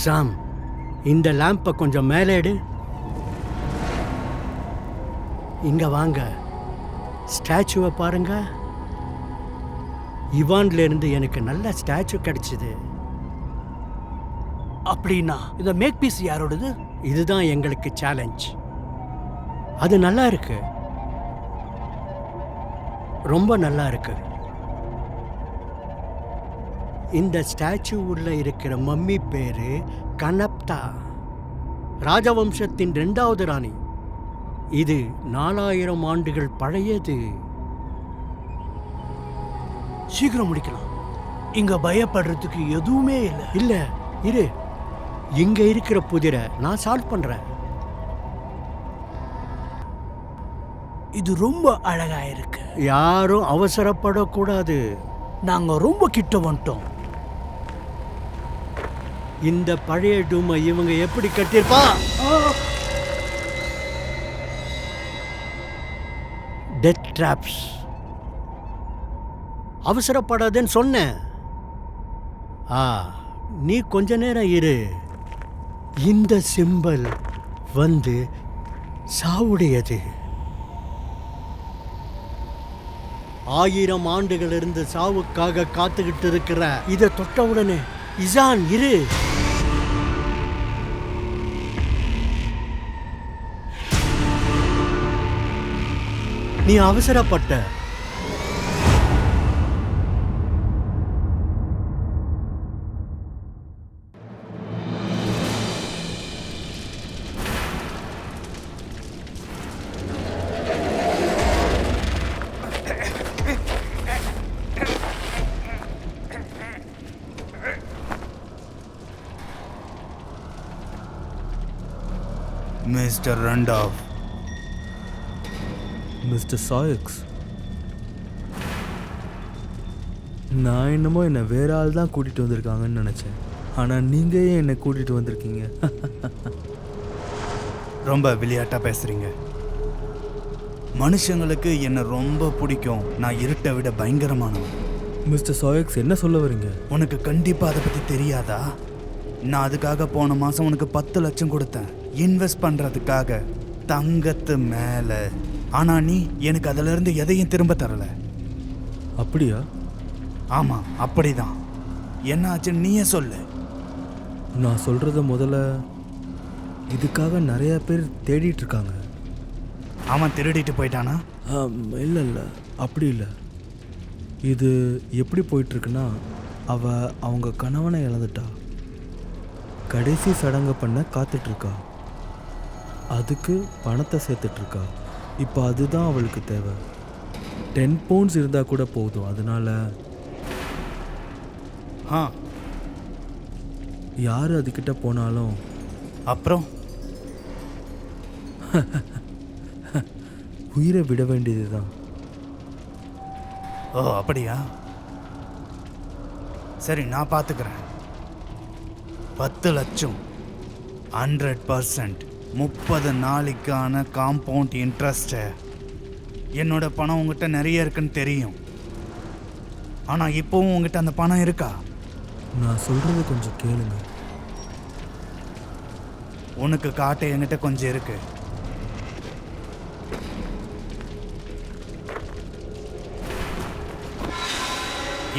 சாம், இந்த லேம்பை கொஞ்சம் மேலே எடு. இங்க வாங்க, ஸ்டாச்சுவை பாருங்க. இவான்ல இருந்து எனக்கு நல்ல ஸ்டாச்சு கிடைச்சது. அப்படின்னா இந்த மேக் பீஸ் யாரோடது? இதுதான் எங்களுக்கு சேலஞ்ச். அது நல்லா இருக்கு, ரொம்ப நல்லா இருக்கு. இந்த ஸ்டாச்சு உள்ள இருக்கிற மம்மி பேரு கனப்தா, ராஜவம்சத்தின் 2வது ராணி. இது 4000 ஆண்டுகள் பழையது. சீக்கிரம் முடிக்கலாம், இங்க பயப்படுறதுக்கு எதுவுமே இல்லை. இல்ல, இரு, இங்க இருக்கிற புதிரை நான் சால்வ் பண்றேன். இது ரொம்ப அழகா இருக்கு. யாரும் அவசரப்படக்கூடாது. நாங்க ரொம்ப கிட்ட வந்துட்டோம். இந்த பழைய டூமை இவங்க எப்படி கட்டியிருப்பா? Death drops. அவசரப்படாதேன்னு சொன்னேன். நீ கொஞ்ச நேரம் இரு. இந்த சிம்பல் வந்து சாவுடையது. 1000 ஆண்டுகள் இருந்து சாவுக்காக காத்துக்கிட்டு இருக்கிற இதை தொட்டவுடனே இசான் இரு. நீ அவசரப்பட்ட. மிஸ்டர் ரண்டாஃப். மிஸ்டர் சாயக்ஸ், நான் என்னமோ என்னை வேற ஆள் தான் கூட்டிகிட்டு வந்திருக்காங்கன்னு நினச்சேன். ஆனால் நீங்கள் ஏன் என்னை கூட்டிகிட்டு வந்திருக்கீங்க? ரொம்ப விளையாட்டாக பேசுகிறீங்க. மனுஷங்களுக்கு என்னை ரொம்ப பிடிக்கும். நான் இருட்டை விட பயங்கரமானவன். மிஸ்டர் சாயக்ஸ், என்ன சொல்ல வரீங்க? உனக்கு கண்டிப்பாக அதை பற்றி தெரியாதா? நான் அதுக்காக போன மாதம் உனக்கு 10 லட்சம் கொடுத்தேன், இன்வெஸ்ட் பண்ணுறதுக்காக, தங்கத்து மேலே. ஆனால் நீ எனக்கு அதிலிருந்து எதையும் திரும்ப தரலை. அப்படியா? ஆமாம், அப்படிதான். என்ன ஆச்சுன்னு நீயே சொல்லு. நான் சொல்கிறத முதல்ல, இதுக்காக நிறைய பேர் தேடிட்டு இருக்காங்க. அவன் திருடிட்டு போயிட்டானா? இல்லை இல்லை, அப்படி இல்லை. இது எப்படி போயிட்டுருக்குன்னா, அவங்க கணவனை இழந்துட்டா. கடைசி சடங்கை பண்ண காத்துட்ருக்கா. அதுக்கு பணத்தை சேர்த்துட்ருக்கா. இப்போ அதுதான் அவளுக்கு தேவை. 10 பவுண்ட்ஸ் இருந்தால் கூட போதும். அதனால் யார் அதுக்கிட்ட போனாலும் அப்புறம் உயிரை விட வேண்டியது தான். ஓ, அப்படியா? சரி, நான் பார்த்துக்கிறேன். 10 லட்சம் 100%, 30 நாளைக்கான காம்பவுண்ட் இன்ட்ரெஸ்ட்டு. என்னோட பணம் உங்ககிட்ட நிறைய இருக்குன்னு தெரியும். ஆனால் இப்போவும் உங்ககிட்ட அந்த பணம் இருக்கா? நான் சொல்கிறது கொஞ்சம் கேளுங்க. உனக்கு காட்ட என்கிட்ட கொஞ்சம் இருக்கு.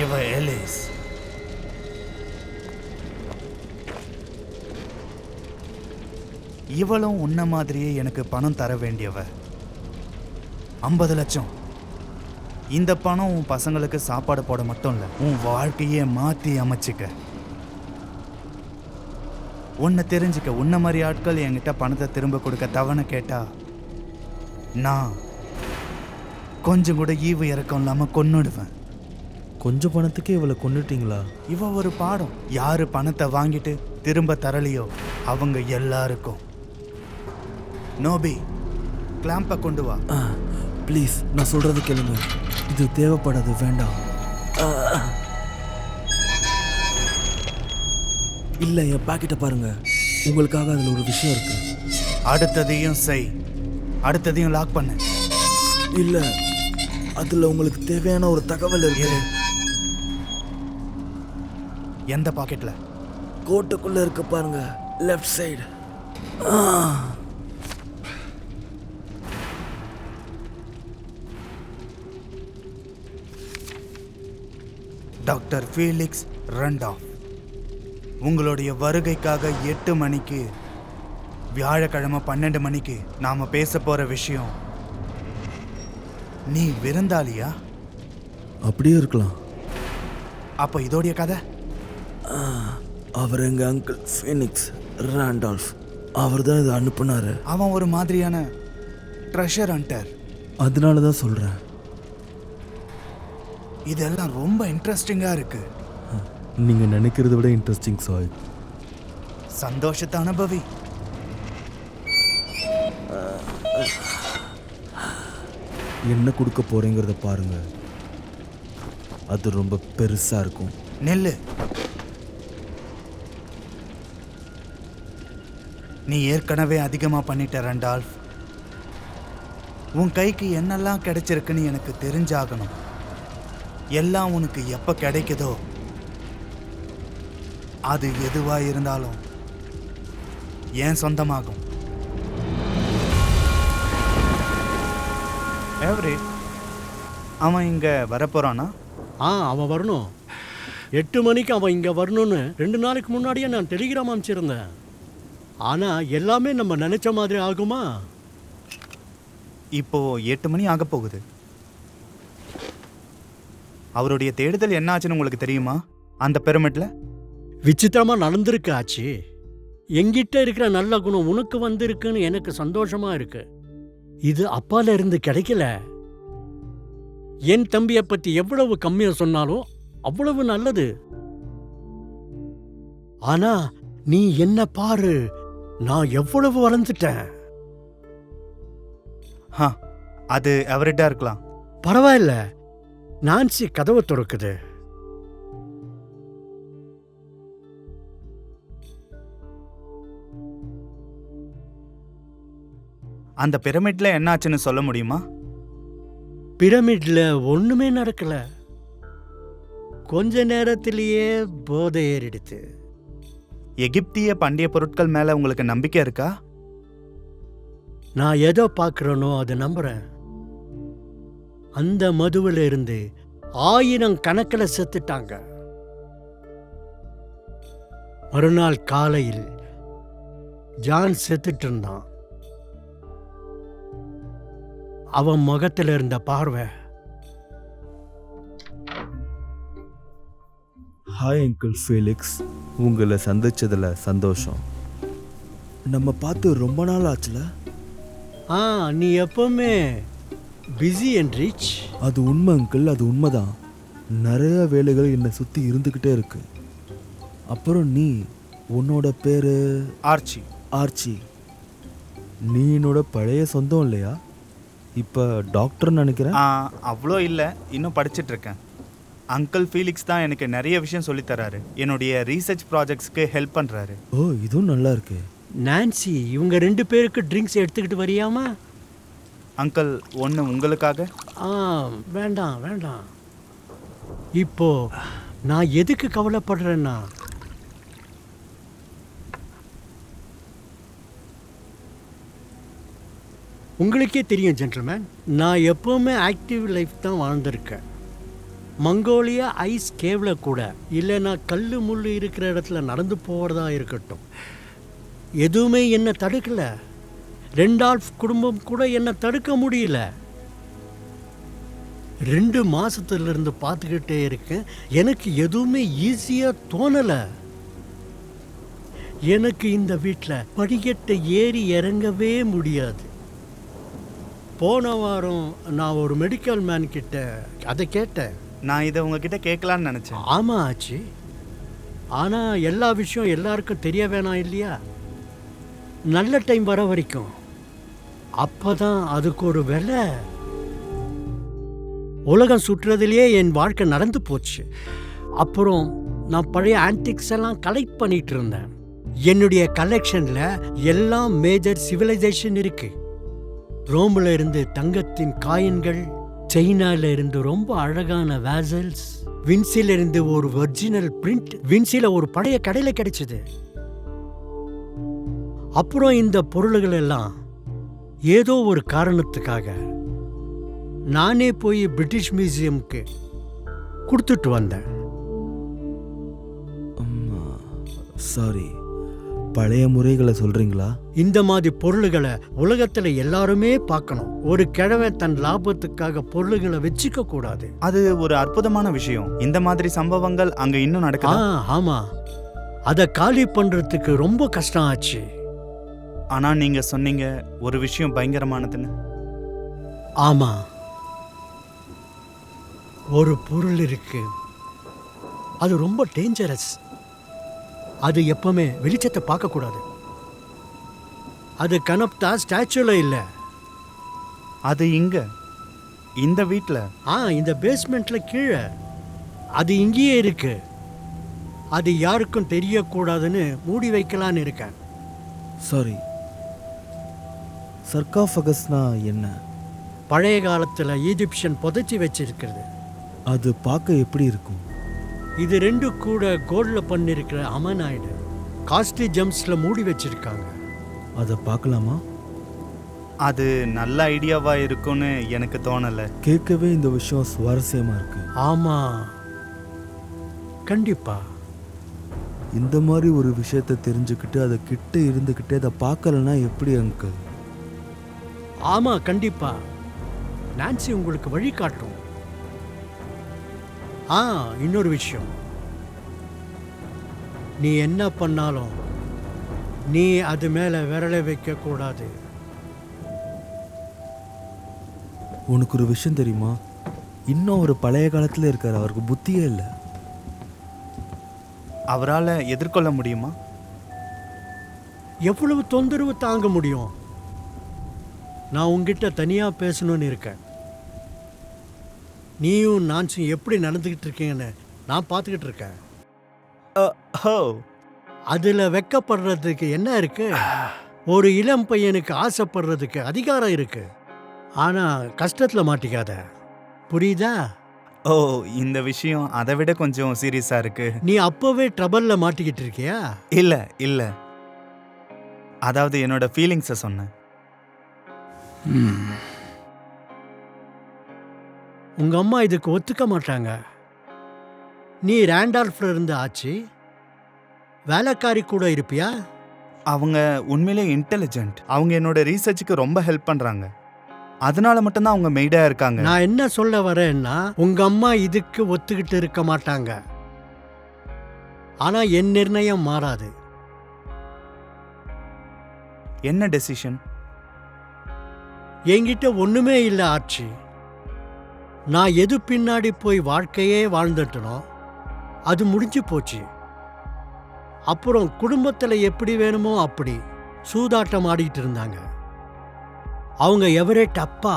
இவ எலிஸ். இவளும் உன்ன மாதிரியே எனக்கு பணம் தர வேண்டியவ. 50 லட்சம். இந்த பணம் உன் பசங்களுக்கு சாப்பாடு போட மட்டும் இல்லை, உன் வாழ்க்கையே மாற்றி அமைச்சிக்க. உன்னை தெரிஞ்சுக்க. உன்ன மாதிரி ஆட்கள் என்கிட்ட பணத்தை திரும்ப கொடுக்க தவணை கேட்டா நான் கொஞ்சம் கூட ஈவு இறக்கம் இல்லாமல் கொன்னுடுவேன். கொஞ்சம் பணத்துக்கே இவளை கொன்னுட்டீங்களா? இவ ஒரு பாடம். யாரு பணத்தை வாங்கிட்டு திரும்ப தரலையோ அவங்க எல்லாருக்கும். நோபி, கிளாம்பை கொண்டு வா. ப்ளீஸ், நான் சொல்கிறது கேளுங்க. இது தேவைப்படாது, வேண்டாம். இல்லை, என் பாக்கெட்டை பாருங்க. உங்களுக்காக அதில் ஒரு விஷயம் இருக்கு. அடுத்ததையும் செய். அடுத்ததையும் லாக் பண்ணு. இல்லை, அதில் உங்களுக்கு தேவையான ஒரு தகவல் இருக்கு. எந்த பாக்கெட்டில்? கோட்டைக்குள்ள இருக்கு பாருங்க, லெஃப்ட் சைடு. டாக்டர் ஃபீலிக்ஸ் ரண்டாஃப், உங்களுடைய வருகைக்காக 8 மணிக்கு வியாழக்கிழமை 12 மணிக்கு நாம பேச போற விஷயம். நீ விருந்தாளியா? அப்படியே இருக்கலாம். அப்ப இதோடைய கதை? அவர் எங்க அங்கிள் ஃபீனிக்ஸ் ராண்டால்ஃப். அவர் தான் இதை அனுப்புனாரு. அவன் ஒரு மாதிரியான ட்ரெஷர் ஹண்டர். அதனால தான் சொல்றேன். இதெல்லாம் ரொம்ப இன்ட்ரெஸ்டிங்கா இருக்கு. நீங்க நினைக்கிறத விட இன்ட்ரெஸ்டிங் சாய். சந்தோஷத்தை அனுபவி. என்ன கொடுக்க போறேங்கிறத பாருங்க. அது ரொம்ப பெருசா இருக்கும். நெல்லு. நீ ஏற்கனவே அதிகமா பண்ணிட்ட ரண்டால்ஃப். உன் கைக்கு என்னெல்லாம் கிடைச்சிருக்குன்னு எனக்கு தெரிஞ்சாகணும். எல்லாம் உனக்கு எப்ப கிடைக்குதோ அது எதுவா இருந்தாலும் ஏன் சொந்தமாகும். எவரேட், அவன் இங்க வரப்போறானா? அவன் வரணும். 8 மணிக்கு அவன் இங்கே வரணும்னு 2 நாளைக்கு முன்னாடியே நான் டெலிகிராம் அனுப்பிச்சிருந்தேன். ஆனால் எல்லாமே நம்ம நினச்ச மாதிரி ஆகுமா? இப்போ 8 மணி ஆக போகுது. அவருடைய தேடுதல் என்ன ஆச்சுன்னு உங்களுக்கு தெரியுமா? அந்த பிரமிட்ல விசித்திரமாக நடந்திருக்கு ஆச்சு. எங்கிட்ட இருக்கிற நல்ல குணம் உனக்கு வந்திருக்குன்னு எனக்கு சந்தோஷமா இருக்கு. இது அப்பால இருந்து கிடைக்கல. என் தம்பியை பற்றி எவ்வளவு கம்மியா சொன்னாலும் அவ்வளவு நல்லது. ஆனா நீ என்ன பாரு, நான் எவ்வளவு வளர்ந்துட்டேன். அது அவர்கிட்ட இருக்கலாம். பரவாயில்ல, நான்சி கதவை திறக்குது. அந்த பிரமிட்ல என்ன ஆச்சுன்னு சொல்ல முடியுமா? பிரமிட்ல ஒண்ணுமே நடக்கல. கொஞ்ச நேரத்திலேயே போதை ஏறிடுச்சு. எகிப்திய பண்டைய பொருட்கள் மேல உங்களுக்கு நம்பிக்கை இருக்கா? நான் எதோ பார்க்கிறேனோ அதை நம்புறேன். அந்த மதுவில் இருந்து 1000 கணக்கில் செத்துட்டாங்க. மறுநாள் காலையில் ஜான் செத்துட்டு இருந்தான். அவன் முகத்தில் இருந்த பார்வை. ஹாய் அங்கிள் ஃபீலிக்ஸ், உங்களை சந்திச்சதுல சந்தோஷம். நம்ம பார்த்து ரொம்ப நாள் ஆச்சுல. நீ எப்பவுமே பிஸி அண்ட் ரிச். அது உண்மை அங்கிள், அது உண்மைதான். நிறைய வேலைகள் என்னை சுற்றி இருந்துக்கிட்டே இருக்கு. அப்புறம் நீ, உன்னோட பேரு ஆர்ச்சி. ஆர்ச்சி, நீ என்னோட பழைய சொந்தம் இல்லையா? இப்போ டாக்டர்னு நினைக்கிறேன். அவ்வளோ இல்லை, இன்னும் படிச்சுட்டு இருக்கேன். அங்கிள் ஃபீலிக்ஸ் தான் எனக்கு நிறைய விஷயம் சொல்லித்தராரு. என்னுடைய ரீசர்ச் ப்ராஜெக்ட்ஸ்க்கு ஹெல்ப் பண்ணுறாரு. ஓ, இதுவும் நல்லா இருக்கு. நான்சி, இவங்க 2 பேருக்கு ட்ரிங்க்ஸ் எடுத்துக்கிட்டு வரியாமா? அங்கிள், ஒன்று உங்களுக்காக. வேண்டாம் வேண்டாம். இப்போ நான் எதுக்கு கவலைப்படுறேன்னா, உங்களுக்கே தெரியும் ஜென்டில்மேன், நான் எப்பவுமே ஆக்டிவ் லைஃப் தான் வாழ்ந்திருக்கேன். மங்கோலியா ஐஸ் கேவில் கூட, இல்லைன்னா கல் முள் இருக்கிற இடத்துல நடந்து போகிறதா இருக்கட்டும், எதுவுமே என்னை தடுக்கல. ரெண்டால்ஃப் குடும்பம் கூட என்னை தடுக்க முடியல. 2 மாசத்திலிருந்து பார்த்துக்கிட்டே இருக்கேன். எனக்கு எதுவுமே ஈஸியாக தோணலை. எனக்கு இந்த வீட்டில் படிக்கட்டை ஏறி இறங்கவே முடியாது. போன வாரம் நான் ஒரு மெடிக்கல் மேன் கிட்ட அதை கேட்டேன். நான் இதை உங்ககிட்ட கேட்கலான்னு நினச்சேன். ஆமாம் ஆச்சு. ஆனால் எல்லா விஷயம் எல்லாருக்கும் தெரிய வேணாம் இல்லையா? நல்ல டைம் வர வரைக்கும். அப்பதான் அதுக்கு ஒரு விலை. உலகம் சுற்றுறதுலேயே என் வாழ்க்கை நடந்து போச்சு. அப்புறம் நான் பழைய ஆன்டிக்ஸ் எல்லாம் கலெக்ட் பண்ணிட்டு இருந்தேன். என்னுடைய கலெக்ஷன்ல எல்லாம் மேஜர் சிவிலைசேஷன் இருக்கு. ரோம்ல இருந்து தங்கத்தின் காயின்கள், சைனால இருந்து ரொம்ப அழகான வேசல்ஸ், வின்சில இருந்து ஒரு ஒரிஜினல் பிரிண்ட் வின்சில ஒரு பழைய கடையில கிடைச்சது. அப்புறம் இந்த பொருள்கள் எல்லாம் ஏதோ ஒரு காரணத்துக்காக நானே போய் பிரிட்டிஷ் மியூசியம்க்கு கொடுத்துட்டு வந்தேன். சாரி, பழைய முறைகளை சொல்றீங்களா? இந்த மாதிரி பொருள்களை உலகத்துல எல்லாருமே பார்க்கணும். ஒரு கிழவன் தன் லாபத்துக்காக பொருள்களை வச்சுக்க கூடாது. அது ஒரு அற்புதமான விஷயம். இந்த மாதிரி சம்பவங்கள் அங்க இன்னும் நடக்குது. ஆமா, அதை காலி பண்றதுக்கு ரொம்ப கஷ்டம் ஆச்சு. ஆனா நீங்க சொன்னீங்க ஒரு விஷயம் பயங்கரமானதுன்னு. ஆமா, ஒரு பொருள் இருக்கு, அது ரொம்ப டேஞ்சரஸ். அது எப்பவுமே வெளிச்சத்தை பார்க்க கூடாது. அது கனப்தா ஸ்டாச்சுல இல்ல, அது இங்க இந்த வீட்ல. இந்த பேஸ்மெண்ட்ல கீழே. அது இங்கேயே இருக்கு. அது யாருக்கும் தெரியக்கூடாதுன்னு மூடி வைக்கலான்னு இருக்கேன். சாரி, சர்காஃபகஸ்னா என்ன? பழைய காலத்துல ஈஜிப்சியன் புதைச்சி வச்சிருக்கிறது. அது பார்க்க எப்படி இருக்கும்? இது ரெண்டு கூட கோல்ட்ல பண்ணிருக்கிற அமனாய்டு காஸ்ட்லி ஜெம்ஸ்ல மூடி வச்சிருக்காங்க. அதை பார்க்கலாமா? அது நல்ல ஐடியாவா இருக்கும்னு எனக்கு தோணல. கேட்கவே இந்த விஷயம் சுவாரஸ்யமா இருக்கு. ஆமா, கண்டிப்பா. இந்த மாதிரி ஒரு விஷயத்தை தெரிஞ்சுக்கிட்டு அதை கிட்ட இருந்துக்கிட்டே அதை பார்க்கலன்னா எப்படி அங்கிள்? ஆமா, கண்டிப்பா. நான்சி உங்களுக்கு வழி காட்டும். இன்னொரு விஷயம், நீ என்ன பண்ணாலும் நீ அது மேல விரலை வைக்க கூடாது. உனக்கு ஒரு விஷயம் தெரியுமா? இன்னும் ஒரு பழைய காலத்துல இருக்காரு, அவருக்கு புத்தியே இல்லை. அவரால் எதிர்கொள்ள முடியுமா? எவ்வளவு தொந்தரவு தாங்க முடியும்? நான் உங்ககிட்ட தனியா பேசணும்னு இருக்கேன். நீயும் நான்சியும் எப்படி நடந்துகிட்டு இருக்கீங்கன்னு நான் பார்த்துக்கிட்டு இருக்கேன். அதுல வெக்கப்படுறதுக்கு என்ன இருக்கு? ஒரு இளம் பையனுக்கு ஆசைப்படுறதுக்கு அதிகாரம் இருக்கு. ஆனா கஷ்டத்துல மாட்டிக்காத, புரியுதா? ஓ, இந்த விஷயம் அதை விட கொஞ்சம் சீரியஸா இருக்கு. நீ அப்பவே ட்ரபிள்ல மாட்டிக்கிட்டு இருக்கியா? இல்ல இல்ல, அதாவது என்னோட ஃபீலிங்ஸை சொன்னேன். உங்க அம்மா இதுக்கு ஒத்துக்க மாட்டாங்க. நீ ரேண்டால்ஃப்ல இருந்து ஆச்சு, வேலைக்காரி கூட இருப்பியா? அவங்க உண்மையிலே இன்டெலிஜென்ட். அவங்க என்னோட ரீசர்ச்சுக்கு ரொம்ப ஹெல்ப் பண்றாங்க. அதனால மட்டும்தான் அவங்க மெய்டா இருக்காங்க. நான் என்ன சொல்ல வரேன்னா, உங்க அம்மா இதுக்கு ஒத்துக்கிட்டு இருக்க மாட்டாங்க. ஆனா என் நிர்ணயம் மாறாது. என்ன டெசிஷன்? என்கிட்ட ஒண்ணுமே இல்லை ஆச்சு. நான் எது பின்னாடி போய் வாழ்க்கையே வாழ்ந்துட்டனோ அது முடிஞ்சு போச்சு. அப்புறம் குடும்பத்தில் எப்படி வேணுமோ அப்படி சூதாட்டம் ஆடிட்டு இருந்தாங்க. அவங்க எவரேட் அப்பா.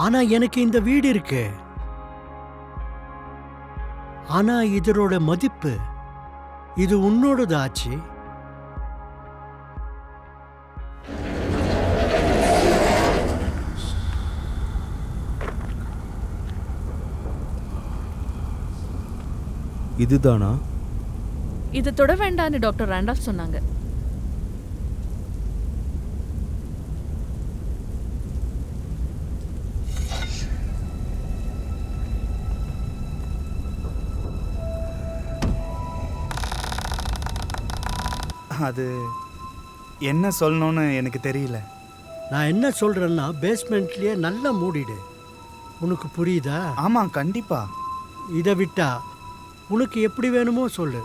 ஆனா எனக்கு இந்த வீடு இருக்கு. ஆனா இதனோட மதிப்பு, இது உன்னோடது ஆச்சு. இதுதானா? இது தொட வேண்டான்னு டாக்டர் ராண்டால்ஃப் சொன்னாங்க. அது என்ன சொல்லணும்னு எனக்கு தெரியல. நான் என்ன சொல்றேன்னா, பேஸ்மெண்ட்லயே நல்லா மூடிடு. உனக்கு புரியுதா? ஆமா, கண்டிப்பா. இதை விட்டா உனக்கு எப்படி வேணுமோ சொல்லு.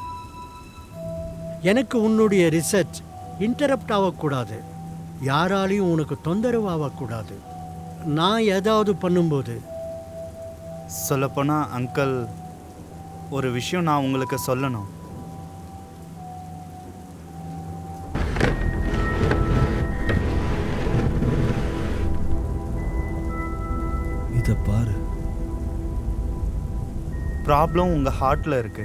எனக்கு உன்னுடைய ரிசர்ச் இன்டரப்ட் ஆகக்கூடாது. யாராலையும் உனக்கு தொந்தரவு ஆகக்கூடாது. நான் ஏதாவது பண்ணும்போது. சொல்லப்போனா அங்கிள், ஒரு விஷயம் நான் உங்களுக்கு சொல்லணும். இதை பாரு. ப்ராப்ளம் உங்க ஹார்ட்ல இருக்கு.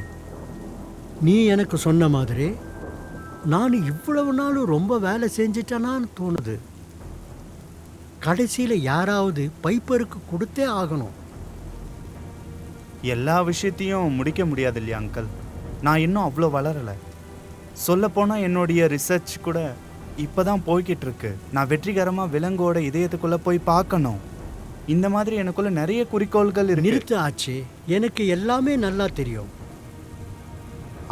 நீ எனக்கு சொன்ன மாதிரி நான் இவ்வளவு நாளும் ரொம்ப வேலை செஞ்சிட்டேனான்னு தோணுது. கடைசியில் யாராவது பைப்பருக்கு கொடுத்தே ஆகணும். எல்லா விஷயத்தையும் முடிக்க முடியாது இல்லையா அங்கிள்? நான் இன்னும் அவ்வளோ வளரலை. சொல்லப்போனால் என்னுடைய ரிசர்ச் கூட இப்போ தான் போய்கிட்டு இருக்கு. நான் வெற்றிகரமாக விலங்கோட இதயத்துக்குள்ளே போய் பார்க்கணும். இந்த மாதிரி எனக்குள்ள நிறைய குறிக்கோள்கள் இருக்கு. நிறுத்து ஆச்சு. எனக்கு எல்லாமே நல்லா தெரியும்.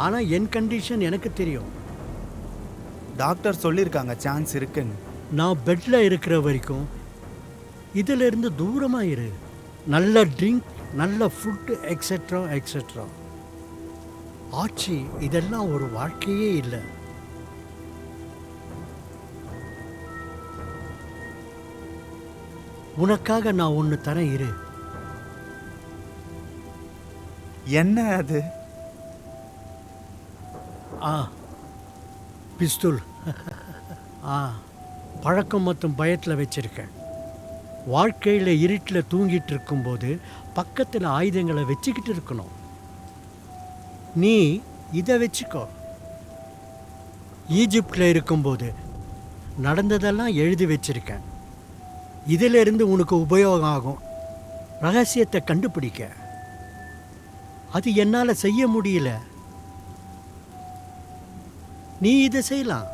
ஆனால் என் கண்டிஷன் எனக்கு தெரியும். டாக்டர் சொல்லியிருக்காங்க சான்ஸ் இருக்குன்னு. நான் பெட்டில் இருக்கிற வரைக்கும் இதிலிருந்து தூரமாக இரு. நல்ல ட்ரிங்க், நல்ல ஃபுட்டு, எக்ஸெட்ரா எக்ஸெட்ரா. ஆச்சு, இதெல்லாம் ஒரு வாழ்க்கையே இல்லை. உனக்காக நான் ஒன்று தரேன், இரு. என்ன அது? ஆ, பிஸ்துல். ஆ, பழக்கம் மற்றும் பயத்தில் வச்சிருக்கேன். வாழ்க்கையில் இருட்டில் தூங்கிட்டு இருக்கும்போது பக்கத்தில் ஆயுதங்களை வச்சுக்கிட்டு இருக்கணும். நீ இதை வச்சுக்கோ. ஈஜிப்டில் இருக்கும்போது நடந்ததெல்லாம் எழுதி வச்சிருக்கேன். இதிலிருந்து உனக்கு உபயோகம் ஆகும். ரகசியத்தை கண்டுபிடிக்க. அது என்னால் செய்ய முடியல. நீ இதை செய்யலாம்.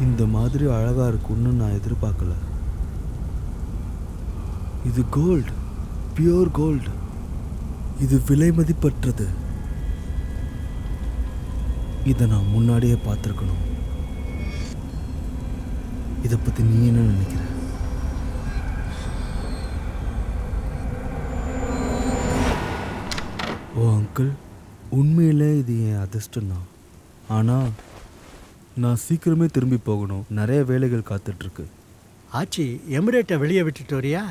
இந்த மாதிரி அழகா இருக்குன்னு நான் எதிர்பார்க்கல. இது கோல்டு, பியூர் கோல்டு. இது விலை மதிப்பற்றது. இதை நான் முன்னாடியே பார்த்துருக்கணும். இதை பத்தி நீ என்ன நினைக்கிற? ஓ அங்கிள், உண்மையிலே இது என் அதிர்ஷ்டம் தான். ஆனால் நான் சீக்கிரமே திரும்பி போகணும். நிறைய வேலைகள் காத்துட்ருக்கு. ஆச்சி, எமிரேட்டை வெளியே விட்டுட்டு வரியா?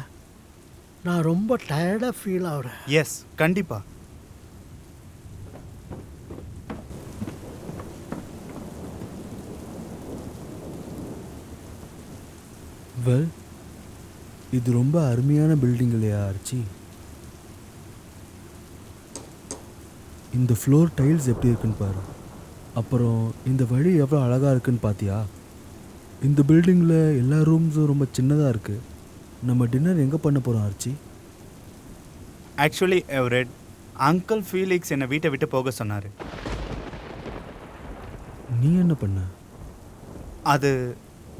நான் ரொம்ப டயர்டாக ஃபீல் ஆகிறேன். எஸ், கண்டிப்பா. வெல், இது ரொம்ப அருமையான பில்டிங் இல்லையா ஆர்ச்சி? இந்த ஃப்ளோர் டைல்ஸ் எப்படி இருக்குன்னு பாரு. அப்புறம் இந்த வழி எவ்வளோ அழகாக இருக்குன்னு பார்த்தியா? இந்த பில்டிங்கில் எல்லா ரூம்ஸும் ரொம்ப சின்னதாக இருக்குது. நம்ம டின்னர் எங்கே பண்ண போகிறோம் arch? Actually Everett, uncle Felix என்னை வீட்டை விட்டு போக சொன்னார். நீ என்ன பண்ண? அது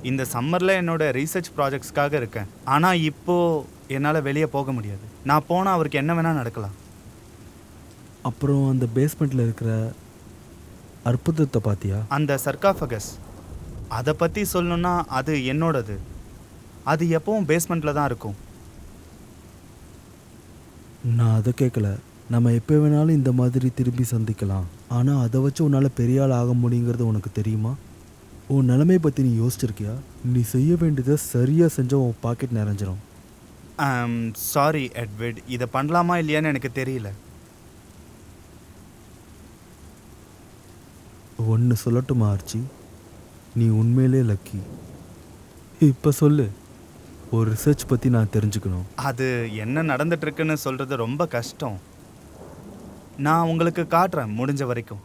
இந்த சம்மரில் என்னோட ரீசர்ச் ப்ராஜெக்ட்ஸ்க்காக இருக்கேன். ஆனால் இப்போது என்னால் வெளியே போக முடியாது. நான் போனால் அவருக்கு என்ன வேணால் நடக்கலாம். அப்புறம் அந்த பேஸ்மெண்ட்டில் இருக்கிற அற்புதத்தை பார்த்தியா? அந்த சர்காஃபகஸ், அதை பற்றி சொல்லணுன்னா அது என்னோடது. அது எப்பவும் பேஸ்மெண்ட்டில் தான் இருக்கும். நான் அதை கேட்கல. நம்ம எப்போ வேணாலும் இந்த மாதிரி திரும்பி சந்திக்கலாம். ஆனால் அதை வச்சு உன்னால் பெரிய ஆள் ஆக முடியுங்கிறது உனக்கு தெரியுமா? உன் நிலைமையை பற்றி நீ யோசிச்சிருக்கியா? நீ செய்ய வேண்டியதை சரியாக செஞ்சால் உன் பாக்கெட் நிறைஞ்சிரும். சாரி எட்விட், இதை பண்ணலாமா இல்லையான்னு எனக்கு தெரியல. ஒன்று சொல்லட்டுமா ஆர்ச்சி? நீ உண்மையிலே லக்கி. இப்போ சொல்லு, ஒரு ரிசர்ச் பற்றி நான் தெரிஞ்சுக்கணும். அது என்ன நடந்துட்டுருக்குன்னு சொல்கிறது ரொம்ப கஷ்டம். நான் உங்களுக்கு காட்டுறேன் முடிஞ்ச வரைக்கும்.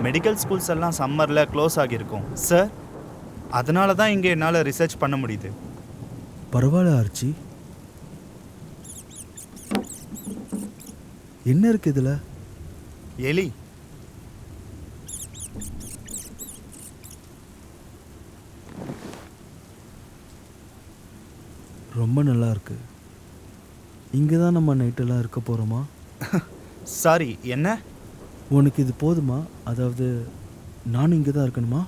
மெடிக்கல் ஸ்கூல்ஸ் எல்லாம் சம்மரில் க்ளோஸ் ஆகியிருக்கும் சார். அதனால தான் இங்கே என்னால் ரிசர்ச் பண்ண முடியுது. பரவாயில்ல ஆர்ச்சி. என்ன இருக்கு இதில்? எலி. ரொம்ப நல்லா இருக்கு. இங்கே தான் நம்ம நைட்டெல்லாம் இருக்க போகிறோமா? சாரி, என்ன? உனக்கு இது போதுமா? அதாவது நானும் இங்கே தான் இருக்கணுமா?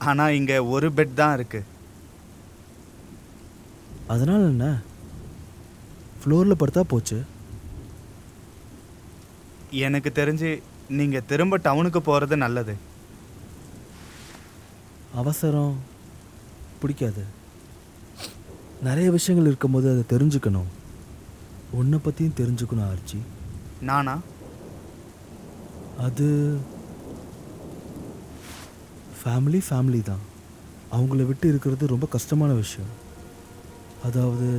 ஆனால் இங்கே ஒரு பெட் தான் இருக்கு. அதனால் என்ன? ஃப்ளோரில் படுத்தா போச்சு. எனக்கு தெரிஞ்சு நீங்கள் திரும்ப டவுனுக்கு போகிறது நல்லது. அவசரம் பிடிக்காது. நிறைய விஷயங்கள் இருக்கும்போது அதை தெரிஞ்சுக்கணும். உன்னை பற்றியும் தெரிஞ்சுக்கணும் ஆர்ச்சி. நானா? அது ஃபேமிலி தான். அவங்கள விட்டு இருக்கிறது ரொம்ப கஷ்டமான விஷயம். அதாவது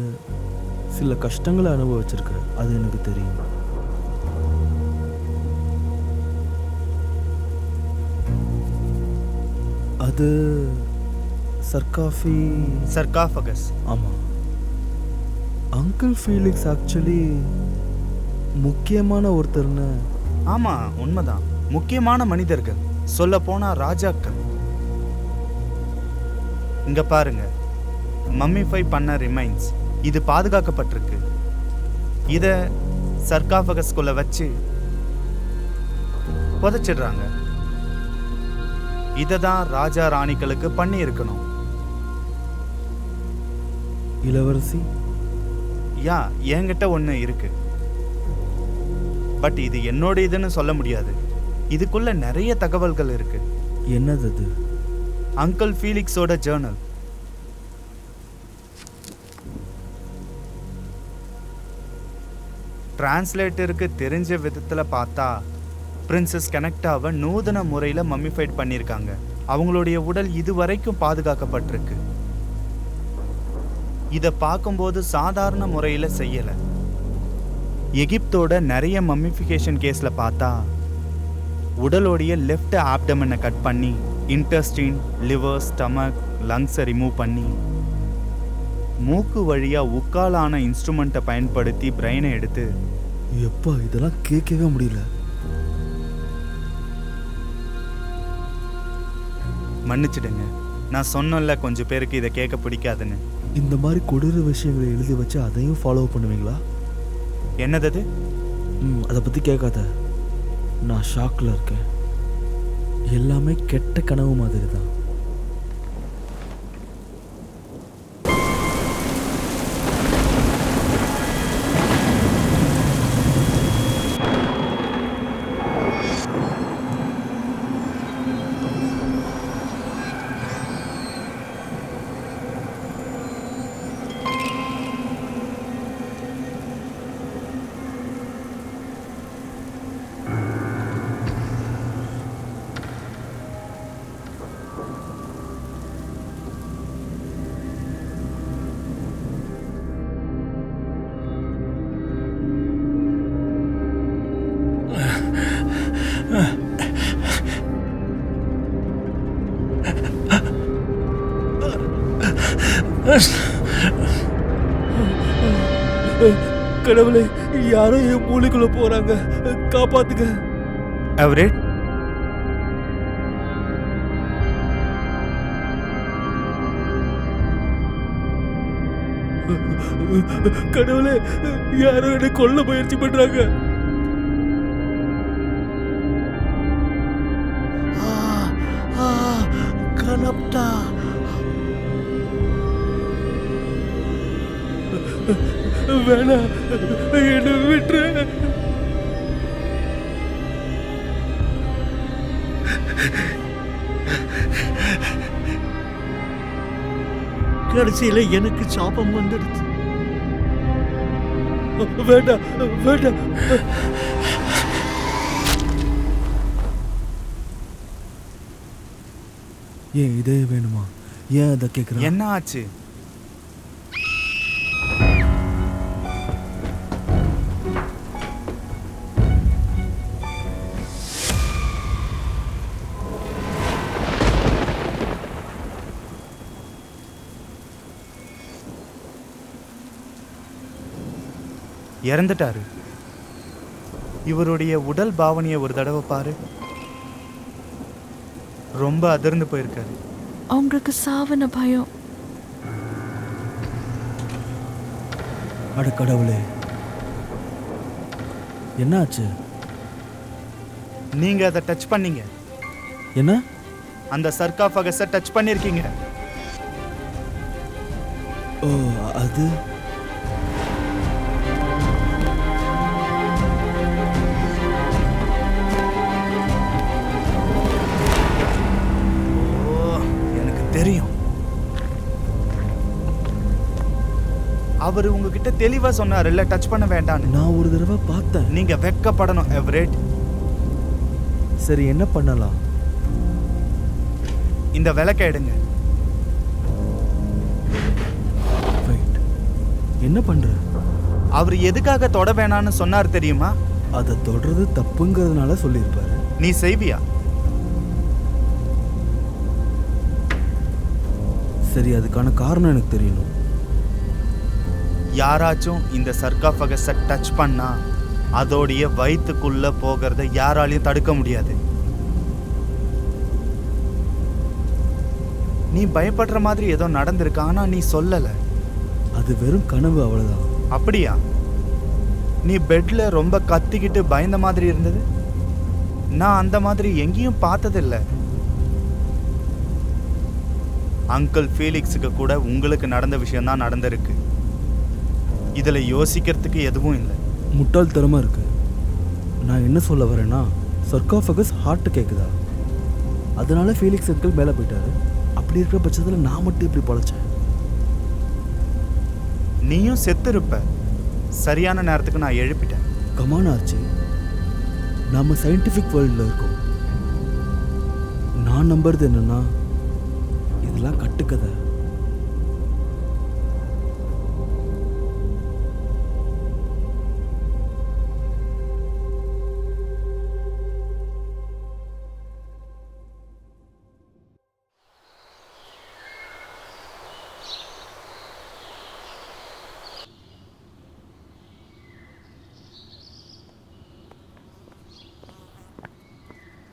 சில கஷ்டங்களை அனுபவிச்சிருக்க, அது எனக்கு தெரியும். அது சர்காஃபி. சர்காஃபகஸ். ஆமாம். அங்கிள் ஃபீலிக்ஸ் ஆக்சுவலி முக்கியமான ஒருத்தர்னு. ஆமாம், உண்மைதான். முக்கியமான மனிதர்கள், சொல்ல போனா ராஜாக்கள். இங்க பாருங்க, மம்மிஃபை பண்ண ரிமைன்ஸ். இது பாதுகாக்கப்பட்டிருக்கு. இத சர்காஃபகஸ்குள்ள வச்சு புதைச்சிடுறாங்க. இதை தான் ராஜா ராணிகளுக்கு பண்ணி இருக்கணும். இளவரசி, யா, என்கிட்ட ஒன்று இருக்கு. பட் இது என்னோட இதுன்னு சொல்ல முடியாது. இதுக்குள்ள நிறைய தகவல்கள் இருக்கு. என்னது அது? Uncle ஃபீலிக்ஸோட Journal. டிரான்ஸ்லேட்டருக்கு தெரிஞ்ச விதத்தில் பார்த்தா பிரின்சஸ் கனெக்டாவை நூதன முறையில் மம்மிஃபைட் பண்ணியிருக்காங்க. அவங்களுடைய உடல் இதுவரைக்கும் பாதுகாக்கப்பட்டிருக்கு. இதை பார்க்கும்போது சாதாரண முறையில் செய்யலை. எகிப்தோட நிறைய மம்மிஃபிகேஷன் கேஸில் பார்த்தா உடலோடைய லெஃப்ட் ஆப்டமனை கட் பண்ணி இன்டெஸ்டின், லிவர், ஸ்டமக், லங்ஸை ரிமூவ் பண்ணி மூக்கு வழியாக உக்காலான இன்ஸ்ட்ருமெண்ட்டை பயன்படுத்தி பிரெயினை எடுத்து. எப்பா, இதெல்லாம் கேட்கவே முடியல. மன்னிச்சிடுங்க, நான் சொன்னல கொஞ்சம் பேருக்கு இதை கேட்க பிடிக்காதுன்னு. இந்த மாதிரி கொடூர விஷயங்களை எழுதி வச்சு அதையும் ஃபாலோ பண்ணுவீங்களா? என்னது? அதை பற்றி கேட்காத. நான் ஷாக்கில் இருக்கேன். எல்லாமே கெட்ட கனவு மாதிரி தான். கடவுளே, யாரோ என் மூளைக்குள்ள போறாங்க, காப்பாத்துங்க. எவரேட், கடவுளே, யாரோ என்னை கொல்ல முயற்சி பண்றாங்க. கனப்டா, வேணா, என்ன விட்டுரு. கடைசியில எனக்கு சாபம் வந்துடுச்சு. வேண்டாம், வேண்டாம். ஏன் இதே வேணுமா? ஏன் அதை கேட்குறேன்? என்ன ஆச்சு? இறந்துட்டாரு. இவருடைய உடல் பாவனையை ஒரு தடவை பாரு. ரொம்ப அதிர்ந்து போயிருக்காரு. அவங்களுக்கு சாவன பயம். அட கடவுளே, என்ன ஆச்சு? நீங்க அதை டச் பண்ணீங்க. என்ன? அந்த சர்காஃபகஸை டச் பண்ணிருக்கீங்க. ஓ, அது தெரியும். அவர் உங்ககிட்ட தெளிவா சொன்னார் இல்ல, டச் பண்ண வேண்டாம்னு. நான் ஒரு தடவை பார்த்தேன். நீங்க வெட்கப்படணும் எவரேட். சரி, என்ன பண்ணலாம்? இந்த விளக்க எடுங்க. வெயிட், என்ன பண்ற? அவர் எதுக்காக தொட வேணான்னு சொன்னார் தெரியுமா? அதை தொடர்றது தப்புங்கிறதுனால சொல்லியிருப்பாரு. நீ செய்வியா? சரி, அதுக்கான காரணம் எனக்கு தெரியணும். யாராச்சும் இந்த சர்காஃபகஸை டச் பண்ணா அதோடைய வயிற்றுக்குள்ள போகிறத யாராலையும் தடுக்க முடியாது. நீ பயப்படுற மாதிரி ஏதோ நடந்திருக்கு, ஆனா நீ சொல்லல. அது வெறும் கனவு, அவ்வளவுதான். அப்படியா? நீ பெட்ல ரொம்ப கத்திக்கிட்டு பயந்த மாதிரி இருந்தது. நான் அந்த மாதிரி எங்கேயும் பார்த்ததில்ல. அங்கிள் ஃபீலிக்ஸுக்கு கூட உங்களுக்கு நடந்த விஷயம்தான் நடந்திருக்கு. இதுல யோசிக்கிறதுக்கு எதுவும் இல்லை. முட்டாள்தனமா இருக்கு. நான் என்ன சொல்ல வரேன்னா, சர்காஃபகஸ் ஹார்ட் கேக்குதா, அதனால ஃபீலிக்ஸ் அங்கிள் மேலே போயிட்டாரு. அப்படி இருக்கிற பட்சத்தில் நான் மட்டும் இப்படி பொழைச்சேன். நீயும் செத்து இருப்ப. சரியான நேரத்துக்கு நான் எழுப்பிட்டேன். கமான் ஆச்சு, நம்ம சயின்டிஃபிக் வேர்ல்டில் இருக்கோம். நான் நம்புறது என்னன்னா, இதெல்லாம் கட்டுக்கதை.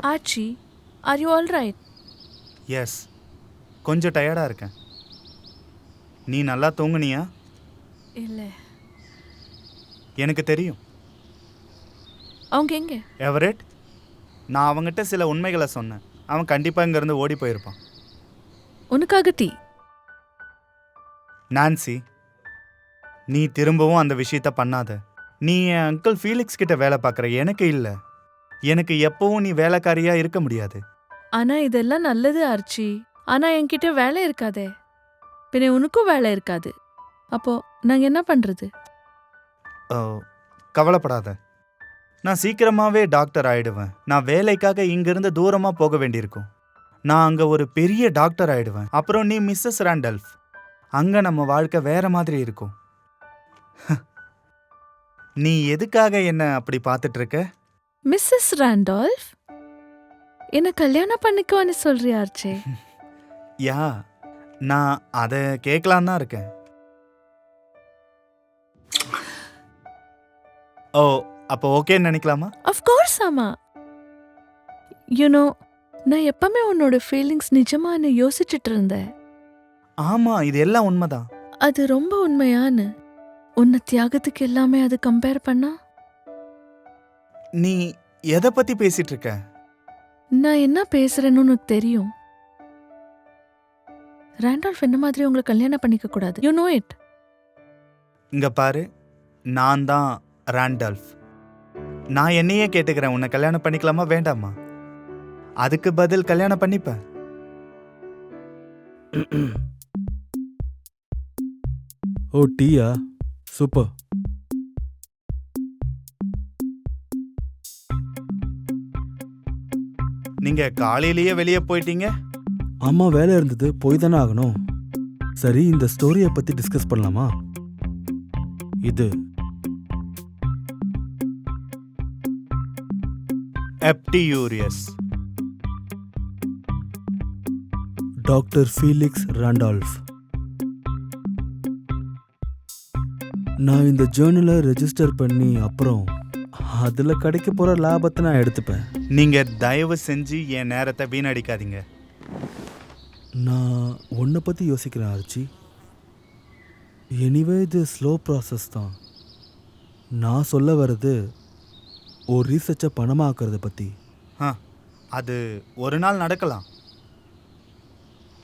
ஆச்சி, are you all right? Yes, கொஞ்சம் டயர்டாக இருக்கேன். நீ நல்லா தூங்குனியா? இல்லை. எனக்கு தெரியும். அவங்க எங்க? எவரெட், நான் அவங்ககிட்ட சில உண்மைகளை சொன்னேன். அவன் கண்டிப்பாக இங்கேருந்து ஓடி போயிருப்பான். உனக்காக டீ. நான்சி, நீ திரும்பவும் அந்த விஷயத்த பண்ணாத. நீ என் அங்கிள் ஃபீலிக்ஸ் கிட்ட வேலை பார்க்குற, எனக்கு இல்லை. எனக்கு எப்பவும் நீ வேலைக்காரியாக இருக்க முடியாது. ஆனா இதெல்லாம் நல்லது ஆர்ச்சி. ஆனா என்கிட்ட வேலை இருக்காதே. பின்ன உனக்கும் வேலை இருக்காது. அப்போ நாங்க என்ன பண்றது? ஓ, கவலைப்படாத. நான் சீக்கிரமாகவே டாக்டர் ஆயிடுவேன். நான் வேலைக்காக இங்கிருந்து தூரமாக போக வேண்டியிருக்கும். நான் அங்கே ஒரு பெரிய டாக்டர் ஆயிடுவேன். அப்புறம் நீ மிஸ்ஸஸ் ராண்டல்ஃப். அங்கே நம்ம வாழ்க்கை வேற மாதிரி இருக்கும். நீ எதுக்காக என்ன அப்படி பார்த்துட்டு இருக்க? மிஸ்ஸஸ் ராண்டால்ஃப் என்ன கல்யாணம் பண்ணிக்குவான்னு சொல்றியா ஆர்ச்சி? யா, நான் அதை கேட்கலான் தான் இருக்கேன். ஓ, அப்போ ஓகேன்னு நினைக்கலாமா? அஃப்கோர்ஸ் ஆமா. யூனோ, நான் எப்பவுமே உன்னோட ஃபீலிங்ஸ் நிஜமானு யோசிச்சுட்டு இருந்தேன். ஆமா, இது எல்லாம் உண்மைதான். அது ரொம்ப உண்மையான்னு உன்னை தியாகத்துக்கு எல்லாமே அது கம்பேர் பண்ணா? நீ எதை பத்தி பேசிட்டு இருக்க? நான் என்ன பேசுறேன்னு உனக்கு தெரியும். ராண்டால்ஃப் என்ன மாதிரி உங்களை கல்யாணம் பண்ணிக்க கூடாது. You know it. இங்க பாரு, நான் தான் ராண்டல்ஃப். நான் என்னையே கேட்டுக்கிறேன், உன்னை கல்யாணம் பண்ணிக்கலாமா வேண்டாமா? அதுக்கு பதில் கல்யாணம் பண்ணிப்பேன். ஓ, டீயா? சூப்பர். நீங்க காலையிலேயே வெளியே போயிட்டீங்க? ஆமா, வேலை இருந்தது, போய் தானே ஆகணும். சரி, இந்த ஸ்டோரியை பத்தி டிஸ்கஸ் பண்ணலாமா? இது எப்டியூரியஸ். Doctor Felix Randolph. நான் இந்த ஜேர்னலை ரெஜிஸ்டர் பண்ணி அப்புறம் அதில் கிடைக்க போகிற லாபத்தை நான் எடுத்துப்பேன். நீங்க தயவு செஞ்சு என் நேரத்தை வீணடிக்காதீங்க. நான் உன்னை பற்றி யோசிக்கிறேன் ஆர்ச்சி. எனிவே இது ஸ்லோ ப்ராசஸ் தான். நான் சொல்ல வர்றது ஒரு ரீசர்ச்சை பணமாக்குறத பற்றி. அது ஒரு நாள் நடக்கலாம்.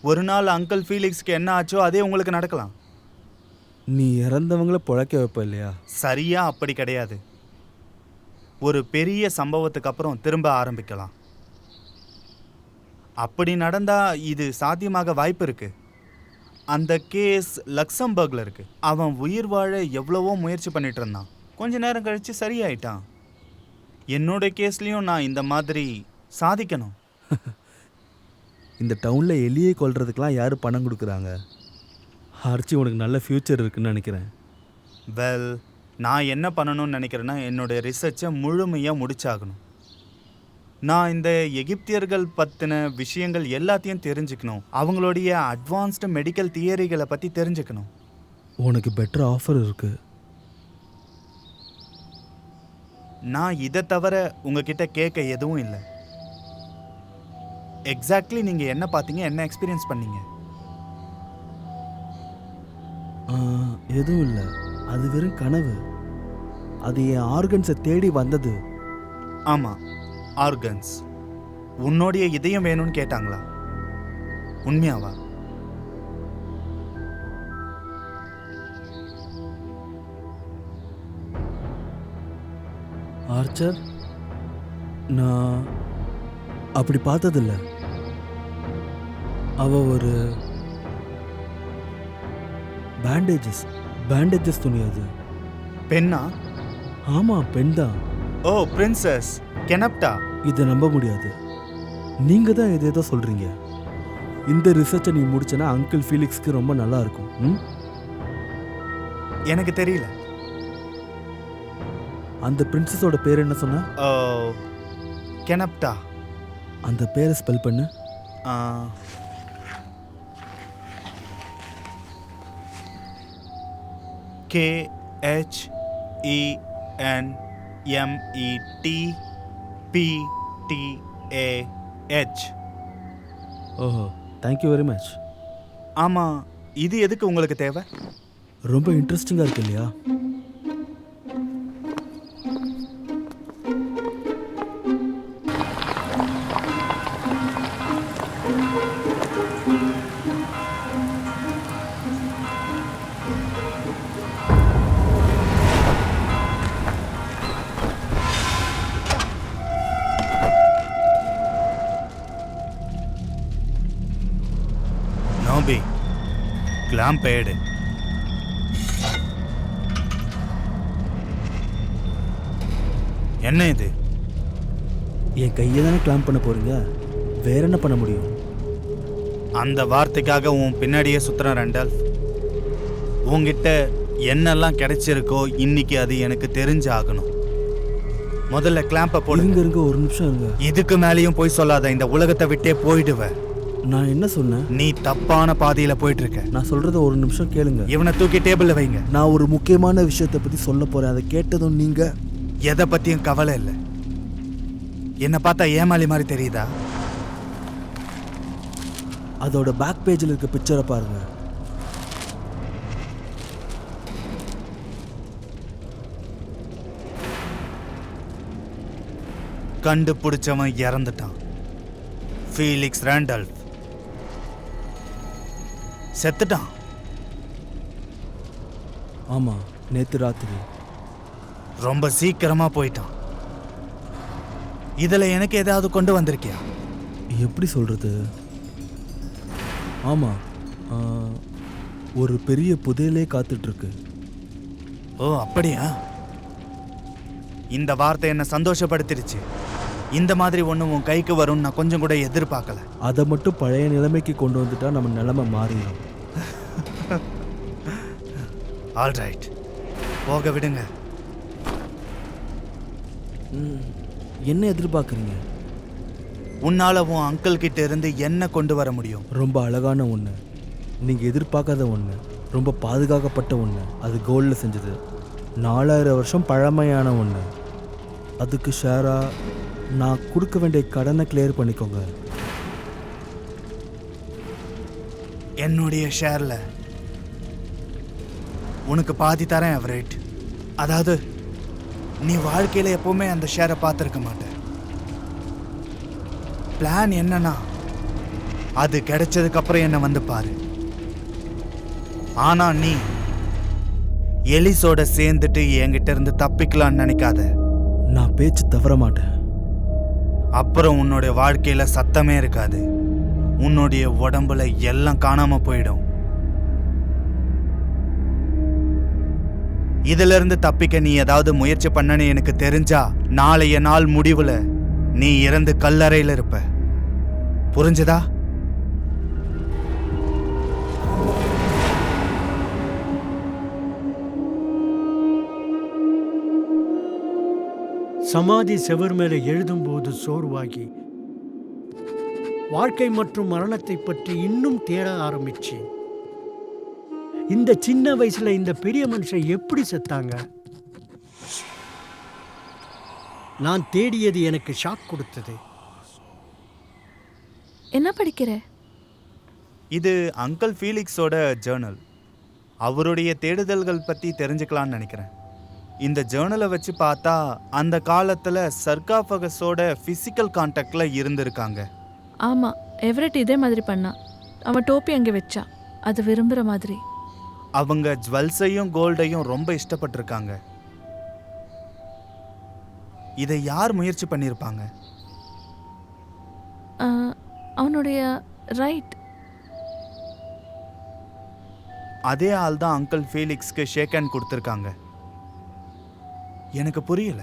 ஒரு நாள் அங்கிள் ஃபீலிக்ஸ்க்கு என்ன ஆச்சோ அதே உங்களுக்கு நடக்கலாம். நீ இறந்தவங்கள பிழைக்க வைப்ப இல்லையா? சரியா அப்படி கிடையாது. ஒரு பெரிய சம்பவத்துக்கு அப்புறம் திரும்ப ஆரம்பிக்கலாம். அப்படி நடந்தா இது சாத்தியமாக வாய்ப்பு இருக்கு. அந்த கேஸ் லக்சம்பர்க்ல இருக்கு. அவன் உயிர் வாழ எவ்வளவோ முயற்சி பண்ணிட்டு இருந்தான். கொஞ்ச நேரம் கழிச்சு சரியாயிட்டான். என்னோட கேஸ்லயும் நான் இந்த மாதிரி சாதிக்கணும். இந்த டவுனில் எலியை கொல்றதுக்கெலாம் யார் பணம் கொடுக்குறாங்க? ஆர்ச்சி, உனக்கு நல்ல ஃப்யூச்சர் இருக்குன்னு நினைக்கிறேன். நான் என்ன பண்ணணும்னு நினைக்கிறேன்னா, என்னோட ரிசர்ச்சை முழுமையாக முடிச்சாகணும். நான் இந்த எகிப்தியர்கள் பற்றின விஷயங்கள் எல்லாத்தையும் தெரிஞ்சுக்கணும். அவங்களுடைய அட்வான்ஸ்டு மெடிக்கல் தியரிகளை பற்றி தெரிஞ்சுக்கணும். உனக்கு பெட்டர் ஆஃபர் இருக்கு. நான் இதை தவிர உங்ககிட்ட கேட்க எதுவும் இல்லை. எக்ஸாக்ட்லி நீங்கள் என்ன பார்த்தீங்க, என்ன எக்ஸ்பீரியன்ஸ் பண்ணீங்க? எதுவும் இல்லை, அது வெறும் கனவு. அது என் ஆர்கன்ஸை தேடி வந்தது. ஆமாம், ஆர்கன்ஸ். உன்னுடைய இதயம் வேணும்னு கேட்டாங்களா? உண்மையாவா? ஆர்ச்சர், நான் அப்படி பார்த்ததில்ல. அவ ஒரு பேண்டேஜஸ் துணி அது. பெண்ணா? ஆமாம், பெண் தான். ஓ, பிரின்சஸ் கெனப்டா. இதை நம்ப முடியாது. நீங்கள் தான் எதேதோ சொல்கிறீங்க. இந்த ரிசர்ச்சை நீ முடிச்சனா அங்கிள் ஃபீலிக்ஸ்க்கு ரொம்ப நல்லா இருக்கும். எனக்கு தெரியல. அந்த பிரின்சஸோட பேர் என்ன சொன்ன? கெனப்டா. அந்த பேரை ஸ்பெல் பண்ணு. KHENMETPTAH. ஓஹோ, தேங்க்யூ வெரி மச். ஆமாம், இது எதுக்கு உங்களுக்கு தேவை? ரொம்ப இன்ட்ரெஸ்டிங்காக இருக்கு இல்லையா? நோபி, கிளாம்ப் எடு. என்ன இது? என் கையை தானே கிளாம்ப் பண்ண போறீங்க, வேற என்ன பண்ண முடியும்? அந்த வார்த்தைக்காக உன் பின்னாடியே சுத்துறேன் ரெண்டால். உன்கிட்ட என்னெல்லாம் கிடைச்சிருக்கோ இன்னைக்கு அது எனக்கு தெரிஞ்சாகணும். முதல்ல கிளாம்பை போடுங்க. இருங்க, ஒரு நிமிஷம் இருங்க. இதுக்கு மேலேயும் போய் சொல்லாத, இந்த உலகத்தை விட்டே போயிடுவேன். நான் என்ன சொன்னேன்? நீ தப்பான பாதையில போயிட்டு இருக்க. நான் சொல்றத ஒரு நிமிஷம் கேளுங்க. இவனை தூக்கி டேபிள்ல வைங்க. நான் ஒரு முக்கியமான விஷயத்தை பத்தி சொல்ல போறேன். அதை கேட்டதும் நீங்க எதை பத்தியும் கவலை இல்லை. என்ன பார்த்தா ஏமாளி மாதிரி தெரியுதா? அதோட பேக் பேஜில் இருக்க பிக்சரை பாருங்க. கண்டுபிடிச்சவன் இறந்துட்டான். ஃபீலிக்ஸ் ராண்டால்ஃப் செத்துட்டான். ஆமா, நேத்து ராத்திரி. ரொம்ப சீக்கிரமா போயிட்டான். இதுல எனக்கு ஏதாவது கொண்டு வந்திருக்கியா? எப்படி சொல்றது? ஆமா, ஒரு பெரிய புதையலே காத்துட்டு இருக்கு. ஓ, அப்படியா? இந்த வார்த்தை என்ன சந்தோஷப்படுத்திடுச்சு. இந்த மாதிரி ஒன்று உன் கைக்கு வரும்னு நான் கொஞ்சம் கூட எதிர்பார்க்கல. அதை மட்டும் பழைய நிலைமைக்கு கொண்டு வந்துட்டா நம்ம நிலைமை மாறிடும். ஆல்ரைட், போக விடுங்க. என்ன எதிர்பார்க்குறீங்க? உன்னால உன் அங்கிள் கிட்ட இருந்து என்ன கொண்டு வர முடியும்? ரொம்ப அழகான ஒன்று, நீங்கள் எதிர்பார்க்காத ஒன்று, ரொம்ப பாதுகாக்கப்பட்ட ஒன்று. அது கோல்டில் செஞ்சது, 4000 வருஷம் பழமையான ஒன்று. அதுக்கு ஷேராக நான் கொடுக்க வேண்டிய கடனை கிளியர் பண்ணிக்கோங்க. என்னுடைய ஷேர்ல உனக்கு பாதி தரேன் எவரேட். அதாவது நீ வாழ்க்கையில எப்பவுமே அந்த ஷேரை பார்த்துருக்க மாட்ட. பிளான் என்னன்னா அது கிடைச்சதுக்கு அப்புறம் என்ன வந்து பாரு. ஆனா நீ எலிஸோட சேர்ந்துட்டு என்கிட்ட இருந்து தப்பிக்கலான்னு நினைக்காத. நான் பேச்சு தவற மாட்டேன். அப்புறம் உன்னுடைய வாழ்க்கையில சத்தமே இருக்காது. உன்னுடைய உடம்புல எல்லாம் காணாம போயிடும். இதுல இருந்து தப்பிக்க நீ ஏதாவது முயற்சி பண்ணனு எனக்கு தெரிஞ்சா நாளைய நாள் முடிவுல நீ இறந்து கல்லறையில இருப்ப. புரிஞ்சுதா? சமாதி செவர் மேலே எழுதும்போது சோர்வாகி வாழ்க்கை மற்றும் மரணத்தை பற்றி இன்னும் தேட ஆரம்பிச்சேன். இந்த சின்ன வயசுல இந்த பெரிய மனுஷன் எப்படி செத்தாங்க? நான் தேடியது எனக்கு ஷாக் கொடுத்தது. என்ன படிக்கிற? இது அங்கிள் ஃபீலிக்ஸோட ஜேர்னல். அவருடைய தேடுதல்கள் பற்றி தெரிஞ்சுக்கலான்னு நினைக்கிறேன். இந்த ஜேர்னலை வச்சு பார்த்தா அந்த காலத்தில் சர்காஃபகஸோட ஃபிசிக்கல் கான்டாக்டில் இருந்திருக்காங்க. ஆமாம், எவரெட் இதே மாதிரி பண்ணான். அவன் டோப்பி அங்கே வச்சான், அது விரும்புகிற மாதிரி. அவங்க ஜுவல்ஸையும் கோல்டையும் ரொம்ப இஷ்டப்பட்டிருக்காங்க. இதை யார் முயற்சி பண்ணியிருப்பாங்க? அவனுடைய ரைட். அதே ஆள் தான் அங்கிள் ஃபீலிக்ஸ்க்கு ஷேக் ஹேண்ட் கொடுத்துருக்காங்க. எனக்கு புரியல.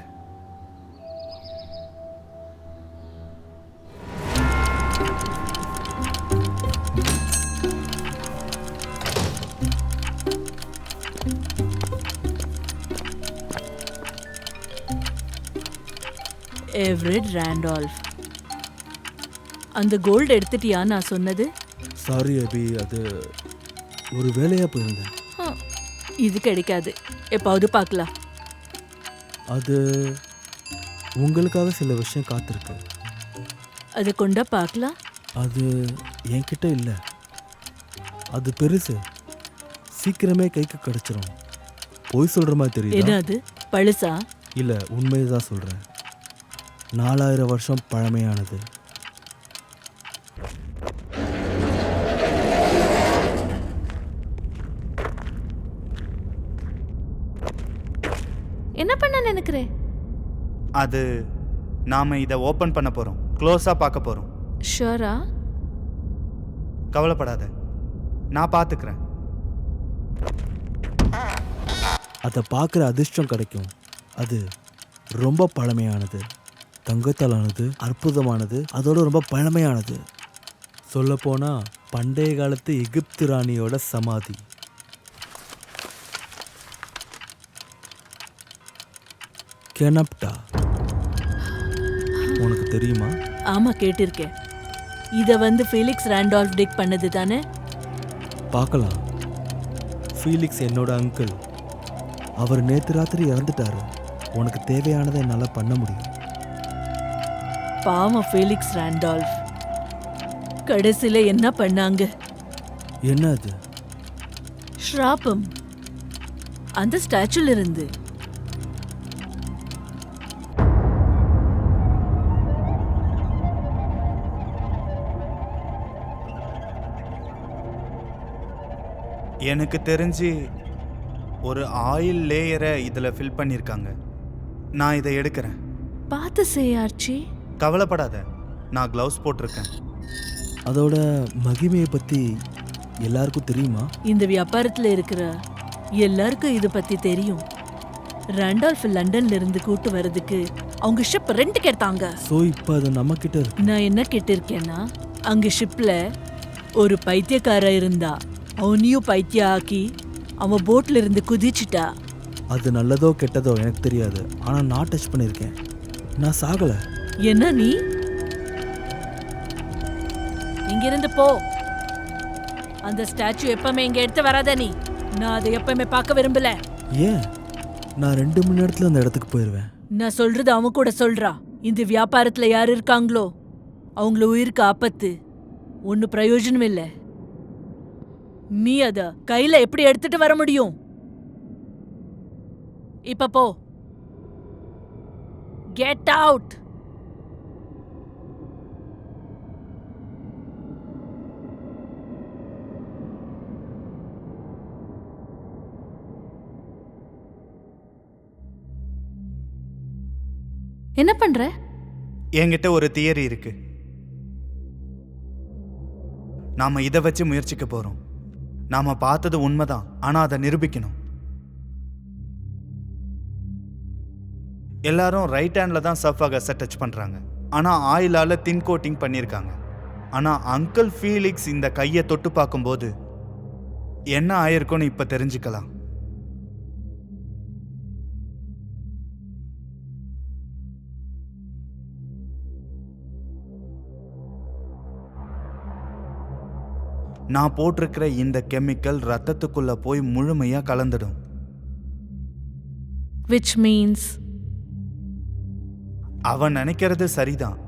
Everett Randolph. அந்த கோல்டு எடுத்துட்டியா நான் சொன்னது? சாரி அபி, அது ஒரு வேலையாக போயிருந்தேன். இது கிடைக்காது, எப்பாவது பார்க்கலாம். அது உங்களுக்காக சில விஷயம் காத்திருக்கு. அதை கொண்டா பார்க்கலாம். அது என்கிட்ட இல்லை, அது பெருசு, சீக்கிரமே கைக்கு கிடைச்சிரும். பொய் சொல்கிற மாதிரி தெரியுது. என்ன அது, பழுசா? இல்லை, உண்மையை தான் சொல்கிறேன். 4000 வருஷம் பழமையானது. என்ன பண்ண நினைக்கிறேன்? அது நாம இதை ஓப்பன் பண்ண போறோம், க்ளோஸா பார்க்க போறோம். ஷூரா? கவலைப்படாத, நான் பார்த்துக்கிறேன். அதை பார்க்குற அதிர்ஷ்டம் கிடைக்கும். அது ரொம்ப பழமையானது, தங்கத்தாலானது, அற்புதமானது, அதோட ரொம்ப பழமையானது. சொல்லப்போனால் பண்டைய காலத்து எகிப்து ராணியோட சமாதி. கெனப்டா, உனக்கு தெரியுமா? ஆமா, கேட்டிருக்கேன். இதை வந்து ஃபீலிக்ஸ் ராண்டால்ஃப் டிக் பண்ணது தானே? பார்க்கலாம். ஃபீலிக்ஸ் என்னோட அங்கிள். அவர் நேற்று ராத்திரி இறந்துட்டாரு. உனக்கு தேவையானதை என்னால் பண்ண முடியும். பாவம் ஃபீலிக்ஸ் ராண்டால்ஃப். கடைசியில் என்ன பண்ணாங்க? என்ன அது? ஸ்ராப்பம். அந்த ஸ்டாச்சுல இருந்து. எனக்கு தெரிஞ்சு ஒரு ஆயில் லேயரை இதில் ஃபில் பண்ணியிருக்காங்க. நான் இதை எடுக்கிறேன். பார்த்து செய்யாச்சு. கவலைப்படாத, நான் க்ளவுஸ் போட்டிருக்கேன். அதோட மகிமையை பற்றி எல்லாருக்கும் தெரியுமா? இந்த வியாபாரத்தில் இருக்கிற எல்லாருக்கும் இதை பற்றி தெரியும். ராண்டால்ஃப் லண்டன்ல இருந்து கூட்டு வர்றதுக்கு அவங்க ஷிப் ரெண்டுக்கு எடுத்தாங்க. ஸோ இப்போ அது நம்மக்கிட்ட இருக்கு. நான் என்ன கேட்டிருக்கேன்னா, அங்க ஷிப்ல ஒரு பைத்தியக்கார இருந்தா, அவனையும் பைத்தியம் ஆக்கி அவன் போட்ல இருந்து குதிச்சுட்டா. அது நல்லதோ கெட்டதோ எனக்கு தெரியாது, ஆனால் நான் டச் பண்ணியிருக்கேன். நான் சாகலை. என்ன நீ? இங்கிருந்து போ. அந்த ஸ்டாச்சு எப்பவுமே இங்க எடுத்து வராத நீ. நான் அதை எப்பவுமே பார்க்க விரும்பல. ஏன்? நான் 2 மணி நேரத்தில் அந்த இடத்துக்கு போயிடுவேன். நான் சொல்றது அவன் கூட சொல்றா. இந்த வியாபாரத்துல யார் இருக்காங்களோ அவங்கள உயிருக்கு ஆபத்து. ஒன்னு பிரயோஜனம் இல்லை. நீ அத கையில எப்படி எடுத்துட்டு வர முடியும்? இப்ப போ. Get out. என்ன பண்ற? என்கிட்ட ஒரு தியரி இருக்கு. நாம இதை வச்சு முயற்சிக்க போறோம். நாம பார்த்தது உண்மைதான், ஆனா அதை நிரூபிக்கணும். எல்லாரும் ரைட் ஹேண்ட்ல தான் சர்ஃபாகஸை டச் பண்றாங்க, ஆனா ஆயிலால தின் கோட்டிங் பண்ணியிருக்காங்க. ஆனா அங்கிள் ஃபீலிக்ஸ் இந்த கையை தொட்டு பார்க்கும்போது என்ன ஆயிருக்கும்னு இப்ப தெரிஞ்சுக்கலாம். நான் போட்டிருக்கிற இந்த கெமிக்கல் ரத்தத்துக்குள்ள போய் முழுமையா கலந்துடும். which means அவன் நினைக்கிறது சரிதான்,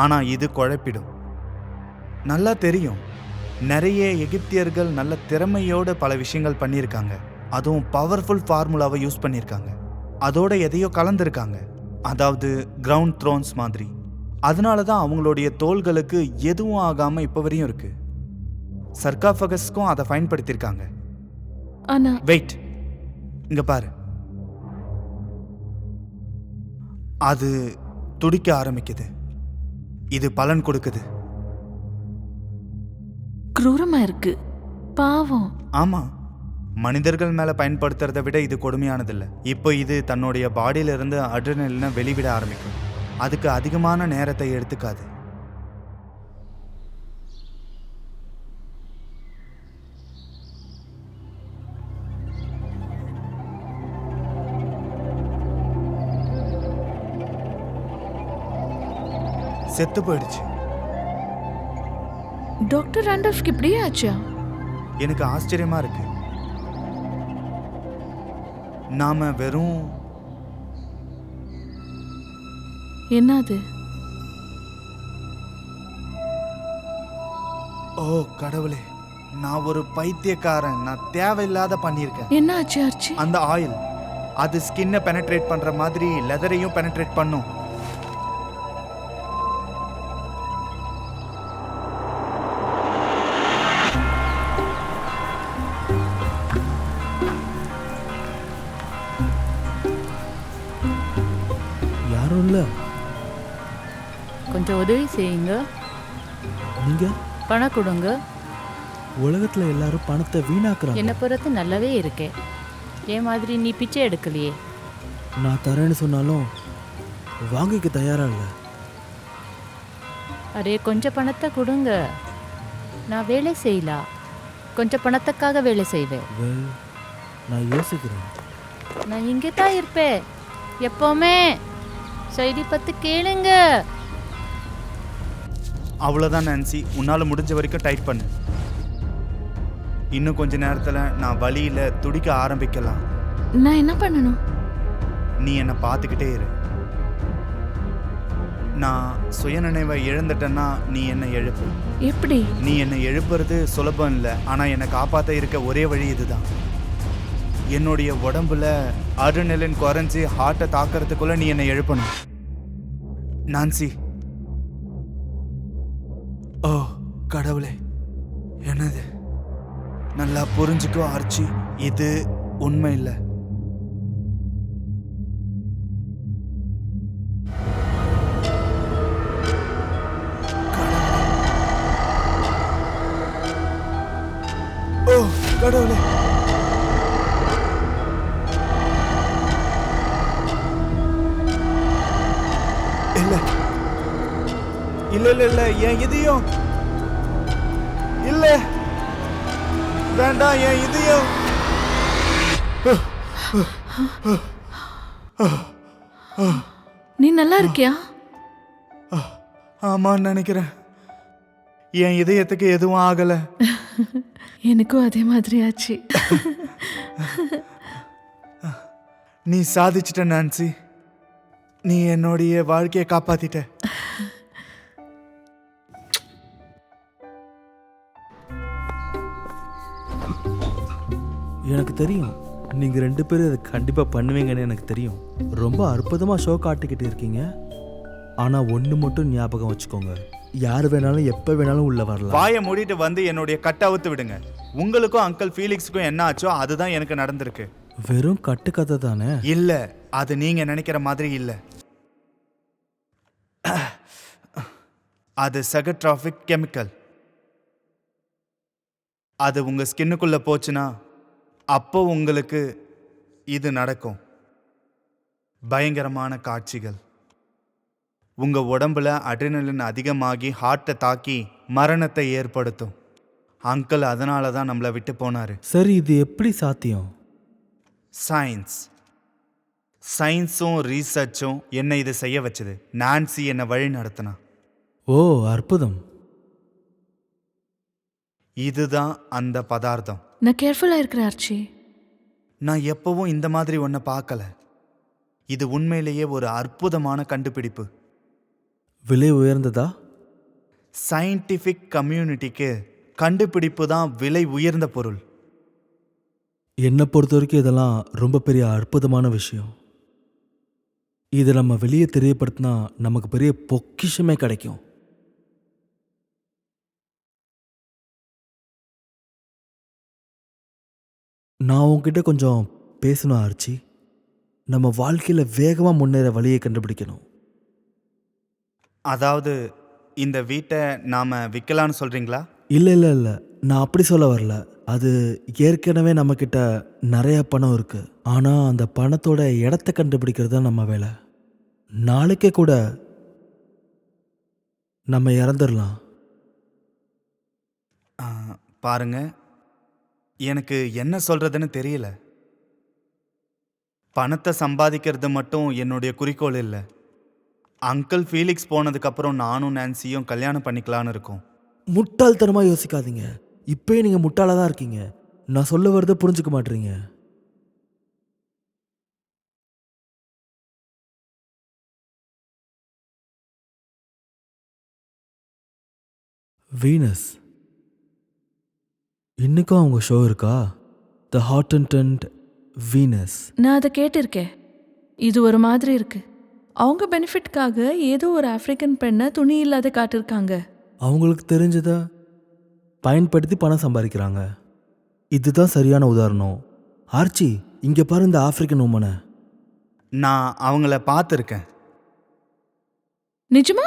ஆனா இது குழப்பிடும். நல்லா தெரியும், நிறைய எகிப்தியர்கள் நல்ல திறமையோட பல விஷயங்கள் பண்ணியிருக்காங்க. அதுவும் பவர்ஃபுல் ஃபார்முலாவை யூஸ் பண்ணியிருக்காங்க. அதோட எதையோ கலந்துருக்காங்க, அதாவது கிரவுண்ட் த்ரோன்ஸ் மாதிரி. அதனால தான் அவங்களுடைய தோள்களுக்கு எதுவும் ஆகாம இப்போ வரையும் இருக்கு. சர்காஃபகஸ்க்கும் அதை பயன்படுத்தியிருக்காங்க. ஆனா வெயிட், இங்க பாரு. அது துடிக்க ஆரம்பிக்குது. இது பலன் கொடுக்குது. குரூரமா இருக்கு, பாவம். ஆமா, மனிதர்கள் மேல பயன்படுத்துறதை விட இது கொடுமையானதில்லை. இப்போ இது தன்னுடைய பாடியில இருந்து அட்ரினலினை வெளிவிட ஆரம்பிக்கும். அதுக்கு அதிகமான நேரத்தை எடுத்துக்காது. செத்து போயிடுச்சு. டாக்டர் ராண்டல்ஃப்க்கு இப்படியே ஆச்சா? எனக்கு ஆச்சரியமா இருக்கு. நாம வெறும் என்னது? ஓ கடவுளே, நான் ஒரு பைத்தியக்காரன். நான் தேவையில்லாத பண்ணியிருக்கேன். என்ன ஆச்சு ஆர்ச்சி? அந்த ஆயில் அது ஸ்கின்னை பெனட்ரேட் பண்ற மாதிரி லெதரையும் பெனட்ரேட் பண்ணும். யாரும் இல்லை. கொஞ்சம் உதவி செய்யுங்க. நீங்கள் பணம் கொடுங்க. உலகத்தில் எல்லாரும் பணத்தை வீணாக்குறாங்க. என்னை பொறுத்து நல்லாவே இருக்கே. ஏன் மாதிரி நீ பிச்சை எடுக்கலையே. நான் தரேன்னு சொன்னாலும் வாங்கிக்க தயாரா இல்லை. அரே கொஞ்சம் பணத்தை கொடுங்க, நான் வேலை செய்யலாம். கொஞ்சம் பணத்துக்காக வேலை செய்வேன். Well, நான் யோசிக்கிறேன். நான் இங்கே தான் இருப்பேன் எப்போவுமே. சைடி பத்து கேளுங்க. அவ்வளோதான் நான்சி, உன்னால் முடிஞ்ச வரைக்கும் டைட் பண்ணு. இன்னும் கொஞ்ச நேரத்தில் நான் வலியில் துடிக்க ஆரம்பிக்கலாம். நான் என்ன பண்ணணும்? நீ என்னை பார்த்துக்கிட்டே இரு. நான் சுயநினைவை இழந்துட்டேன்னா நீ என்னை எழுப்பு. எப்படி? நீ என்னை எழுப்புறது சுலபம் இல்லை, ஆனால் என்னை காப்பாற்ற இருக்க ஒரே வழி இதுதான். என்னுடைய உடம்புல அட்ரினலின் குறைஞ்சி ஹார்ட்டை தாக்கிறதுக்குள்ள நீ என்னை எழுப்பணும். நான்சி. ஓ கடவுளே, என்னது? நல்லா புரிஞ்சுக்கோ ஆர்ச்சி, இது உண்மை இல்லை. ஓ கடவுளே, இல்ல இல்ல இல்ல இல்ல, என் இதயம் இல்ல, வேண்டாம், என் இதயம். நீ நல்லா இருக்கியா? ஆமான்னு நினைக்கிறேன். என் இதயத்துக்கு எதுவும் ஆகல. எனக்கும் அதே மாதிரி ஆச்சு. நீ சாதிச்சிட்ட நான்சி. நீ என்னுடைய வாழ்க்கையை காப்பாத்திட்ட. எனக்கு தெரியும் நீங்கள் 2 பேரும் இதை கண்டிப்பாக பண்ணுவீங்கன்னு எனக்கு தெரியும். ரொம்ப அற்புதமாக ஷோ காட்டிக்கிட்டு இருக்கீங்க. ஆனால் ஒன்று மட்டும் ஞாபகம் வச்சுக்கோங்க, யார் வேணாலும் எப்போ வேணாலும் உள்ள வரலாம். வாயை மூடிட்டு வந்து என்னுடைய கட்டை அவுத்து விடுங்க. உங்களுக்கும் அங்கிள் ஃபீலிக்ஸுக்கும் என்ன ஆச்சோ அதுதான் எனக்கு நடந்திருக்கு. வெறும் கட்டுக்கதை தானே? இல்ல, அது நீங்க நினைக்கிற மாதிரி இல்ல. அது சகட்ராஃபிக் கெமிக்கல். அது உங்க ஸ்கின்னுக்குள்ள போச்சுன்னா அப்போ உங்களுக்கு இது நடக்கும். பயங்கரமான காட்சிகள். உங்க உடம்புல அட்ரினலின் அதிகமாகி ஹார்ட்டை தாக்கி மரணத்தை ஏற்படுத்தும். அங்கிள் அதனால தான் நம்மளை விட்டு போனாரு. சரி, இது எப்படி சாத்தியம்? சயின்ஸும் ரீசர்ச்சும் என்னை இதை செய்ய வச்சது. நான்சி என்னை வழி நடத்தினா. ஓ, அற்புதம். இதுதான் அந்த பதார்த்தம். நான் கேர்ஃபுல்லாக இருக்கிறேன் ஆர்ச்சி. நான் எப்பவும் இந்த மாதிரி ஒன்றை பார்க்கல. இது உண்மையிலேயே ஒரு அற்புதமான கண்டுபிடிப்பு. விலை உயர்ந்ததா? சயின்டிஃபிக் கம்யூனிட்டிக்கு கண்டுபிடிப்பு தான் விலை உயர்ந்த பொருள். என்னை பொறுத்த வரைக்கும் இதெல்லாம் ரொம்ப பெரிய அற்புதமான விஷயம். இதை நம்ம வெளியே தெரியப்படுத்தினா நமக்கு பெரிய பொக்கிஷமே கிடைக்கும். நான் உன்கிட்ட கொஞ்சம் பேசணும் ஆர்ச்சி. நம்ம வாழ்க்கையில் வேகமாக முன்னேற வழியை கண்டுபிடிக்கணும். அதாவது இந்த வீட்டை நாம் விற்கலான்னு சொல்கிறீங்களா? இல்லை இல்லை இல்லை, நான் அப்படி சொல்ல வரல. அது ஏற்கனவே நம்மக்கிட்ட நிறைய பணம் இருக்குது. ஆனால் அந்த பணத்தோட இடத்த கண்டுபிடிக்கிறது தான் நம்ம வேலை. நாளைக்கே கூட நம்ம இறந்துடலாம். பாருங்க, எனக்கு என்ன சொல்கிறதுன்னு தெரியல. பணத்தை சம்பாதிக்கிறது மட்டும் என்னுடைய குறிக்கோள் இல்லை. அங்கிள் ஃபீலிக்ஸ் போனதுக்கப்புறம் நானும் நான்சியும் கல்யாணம் பண்ணிக்கலான்னு இருக்கோம். முட்டாள்தனமாக யோசிக்காதீங்க. இப்போயே நீங்கள் முட்டாளாக தான் இருக்கீங்க. நான் சொல்ல வரதை புரிஞ்சுக்க மாட்டீங்க. வீனஸ், இன்னைக்கும் அவங்க ஷோ இருக்கா? The hot and tent Venus. நான் அதை கேட்டிருக்கேன். இது ஒரு மாதிரி இருக்கு. அவங்க பெனிஃபிட்காக ஏதோ ஒரு ஆப்பிரிக்கன் பெண்ணை துணி இல்லாத காட்டிருக்காங்க. அவங்களுக்கு தெரிஞ்சதை பயன்படுத்தி பணம் சம்பாதிக்கிறாங்க. இதுதான் சரியான உதாரணம். ஆர்ச்சி, இங்கே பாரு இந்த ஆப்பிரிக்கன் உமனை. நான் அவங்கள பார்த்துருக்கேன். நிஜமா?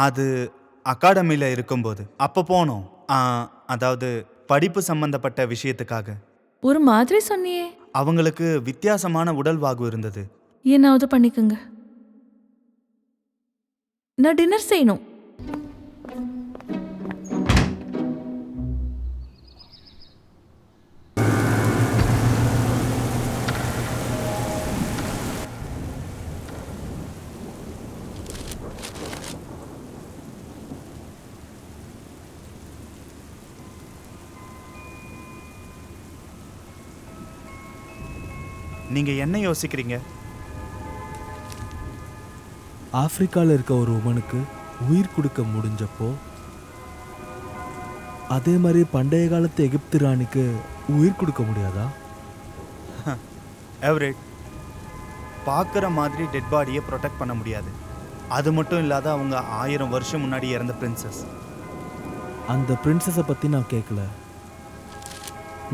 அது அகாடமியில் இருக்கும்போது அப்போ போனோம். அதாவது படிப்பு சம்பந்தப்பட்ட விஷயத்துக்காக. ஒரு மாதிரி சொன்னியே. அவங்களுக்கு வித்தியாசமான உடல்வாகு இருந்தது. என்னாவது பண்ணிக்கோங்க. நான் டின்னர் செய்யணும். நீங்கள் என்ன யோசிக்கிறீங்க? ஆப்பிரிக்காவில் இருக்க ஒரு உமனுக்கு உயிர் கொடுக்க முடிஞ்சப்போ அதே மாதிரி பண்டைய காலத்து எகிப்து ராணிக்கு உயிர் கொடுக்க முடியாதா? எவரேட், பார்க்குற மாதிரி டெட் பாடியை ப்ரொடெக்ட் பண்ண முடியாது. அது மட்டும் இல்லாத அவங்க 1000 வருஷம் முன்னாடி இறந்த பிரின்சஸ். அந்த பிரின்சஸை பற்றி நான் கேட்கல,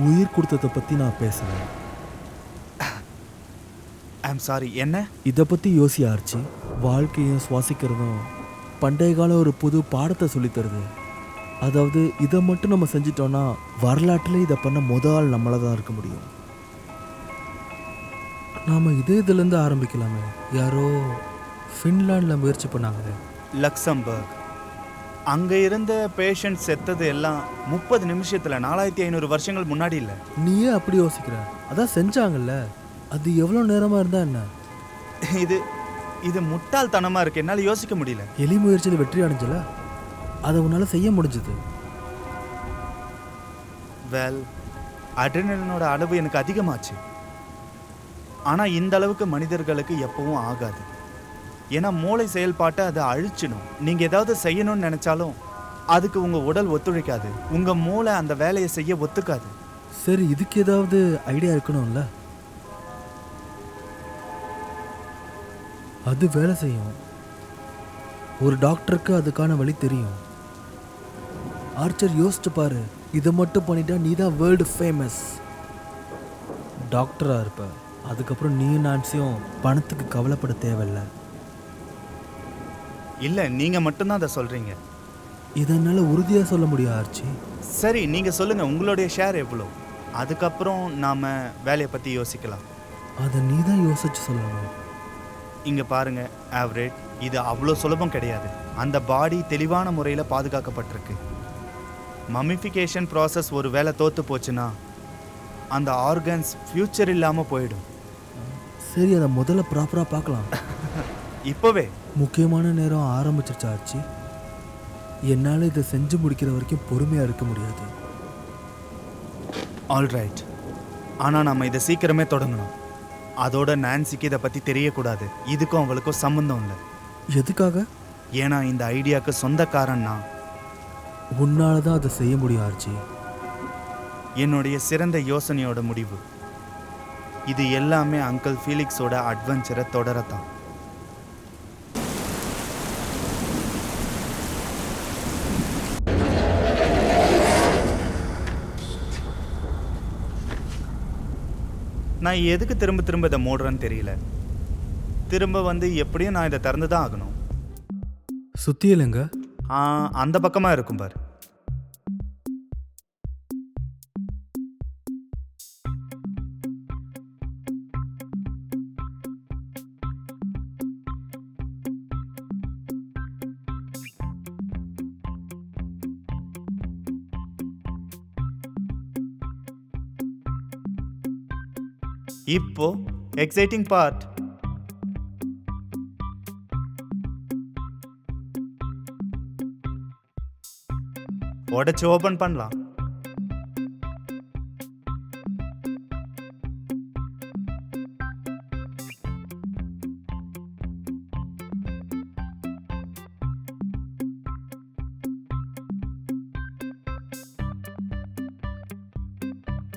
உயிர் கொடுத்ததை பற்றி நான் பேசுகிறேன். ஐம் சாரி, என்ன? இதை பற்றி யோசி ஆர்ச்சி. வாழ்க்கையும் சுவாசிக்கிறதும் பண்டைய காலம் ஒரு புது பாடத்தை சொல்லித்தருது. அதாவது இதை மட்டும் நம்ம செஞ்சிட்டோன்னா வரலாற்றில் இதை பண்ண முதல் நம்மளாக தான் இருக்க முடியும். நாம் இதுலேருந்து ஆரம்பிக்கலாமே. யாரோ ஃபின்லாண்டில் முயற்சி பண்ணாங்க. லக்சம்பர்க். அங்கே இருந்த பேஷண்ட் செத்தது எல்லாம் 30 நிமிஷத்தில் 4500 வருஷங்கள் முன்னாடி இல்லை. நீயே அப்படி யோசிக்கிற? அதான் செஞ்சாங்கல்ல, அது எவ்வளோ நேரமாக இருந்தா என்ன? இது முட்டாள்தனமாக இருக்கு. என்னால் யோசிக்க முடியல. எலி முயற்சியில் வெற்றி அடைஞ்சல, அதை உன்னால் செய்ய முடிஞ்சது. வெல், அட்ரினலினோட அளவு எனக்கு அதிகமாச்சு. ஆனால் இந்த அளவுக்கு மனிதர்களுக்கு எப்பவும் ஆகாது. ஏன்னா மூளை செயல்பாட்டை அதை அழிச்சிடும். நீங்கள் ஏதாவது செய்யணும்னு நினச்சாலும் அதுக்கு உங்கள் உடல் ஒத்துழைக்காது. உங்கள் மூளை அந்த வேலையை செய்ய ஒத்துக்காது. சரி, இதுக்கு ஏதாவது ஐடியா இருக்கணும்ல? அது வேலை செய்யும். ஒரு டாக்டருக்கு அதுக்கான வழி தெரியும். ஆர்ச்சர், யோசிச்சு பாரு. இதை மட்டும் பண்ணிட்டா நீ தான் வேர்ல்டு ஃபேமஸ் டாக்டராக இருப்ப. அதுக்கப்புறம் நீயும் நான்சியும் பணத்துக்கு கவலைப்பட தேவையில்லை. இல்லை, நீங்கள் மட்டும்தான் அதை சொல்கிறீங்க. இதனால் உறுதியாக சொல்ல முடியும் ஆர்ச்சி. சரி, நீங்கள் சொல்லுங்கள், உங்களுடைய ஷேர் எவ்வளோ? அதுக்கப்புறம் நாம் வேலையை பற்றி யோசிக்கலாம். அதை நீ தான் யோசிச்சு சொல்லணும். இங்கே பாருங்கள் ஆவரேட், இது அவ்வளோ சுலபம் கிடையாது. அந்த பாடி தெளிவான முறையில் பாதுகாக்கப்பட்டிருக்கு. மமிஃபிகேஷன் ப்ராசஸ் ஒரு வேளை தோற்று போச்சுன்னா அந்த ஆர்கன்ஸ் ஃப்யூச்சர் இல்லாமல் போயிடும். சரி, அதை முதல்ல ப்ராப்பராக பார்க்கலாம். இப்போவே முக்கியமான நேரம் ஆரம்பிச்சிருச்சா ஆச்சு? என்னால் இதை செஞ்சு முடிக்கிற வரைக்கும் பொறுமையாக இருக்க முடியாது. ஆல்ரைட், ஆனால் நம்ம இதை சீக்கிரமே தொடங்கணும். அதோட நான்சிக்கு இதை பற்றி தெரியக்கூடாது. இதுக்கும் அவளுக்கும் சம்மந்தம் இல்லை. எதுக்காக? ஏன்னா இந்த ஐடியாவுக்கு சொந்தக்காரன் நான். உன்னால தான் அதை செய்ய முடியும் ஆர்ச்சி. என்னுடைய சிறந்த யோசனையோட முடிவு இது. எல்லாமே அங்கிள் ஃபீலிக்ஸோட அட்வென்ச்சரை தொடரத்தான். நான் எதுக்கு திரும்ப திரும்ப இதை மூடுறேன்னு தெரியல. திரும்ப வந்து எப்படியும் நான் இதை திறந்து தான் ஆகணும். சுத்தி இல்லைங்க. அந்த பக்கமா இருக்கும் பார். இப்போ எக்ஸைட்டிங் பார்ட். உடைச்சு ஓபன் பண்ணலாம்.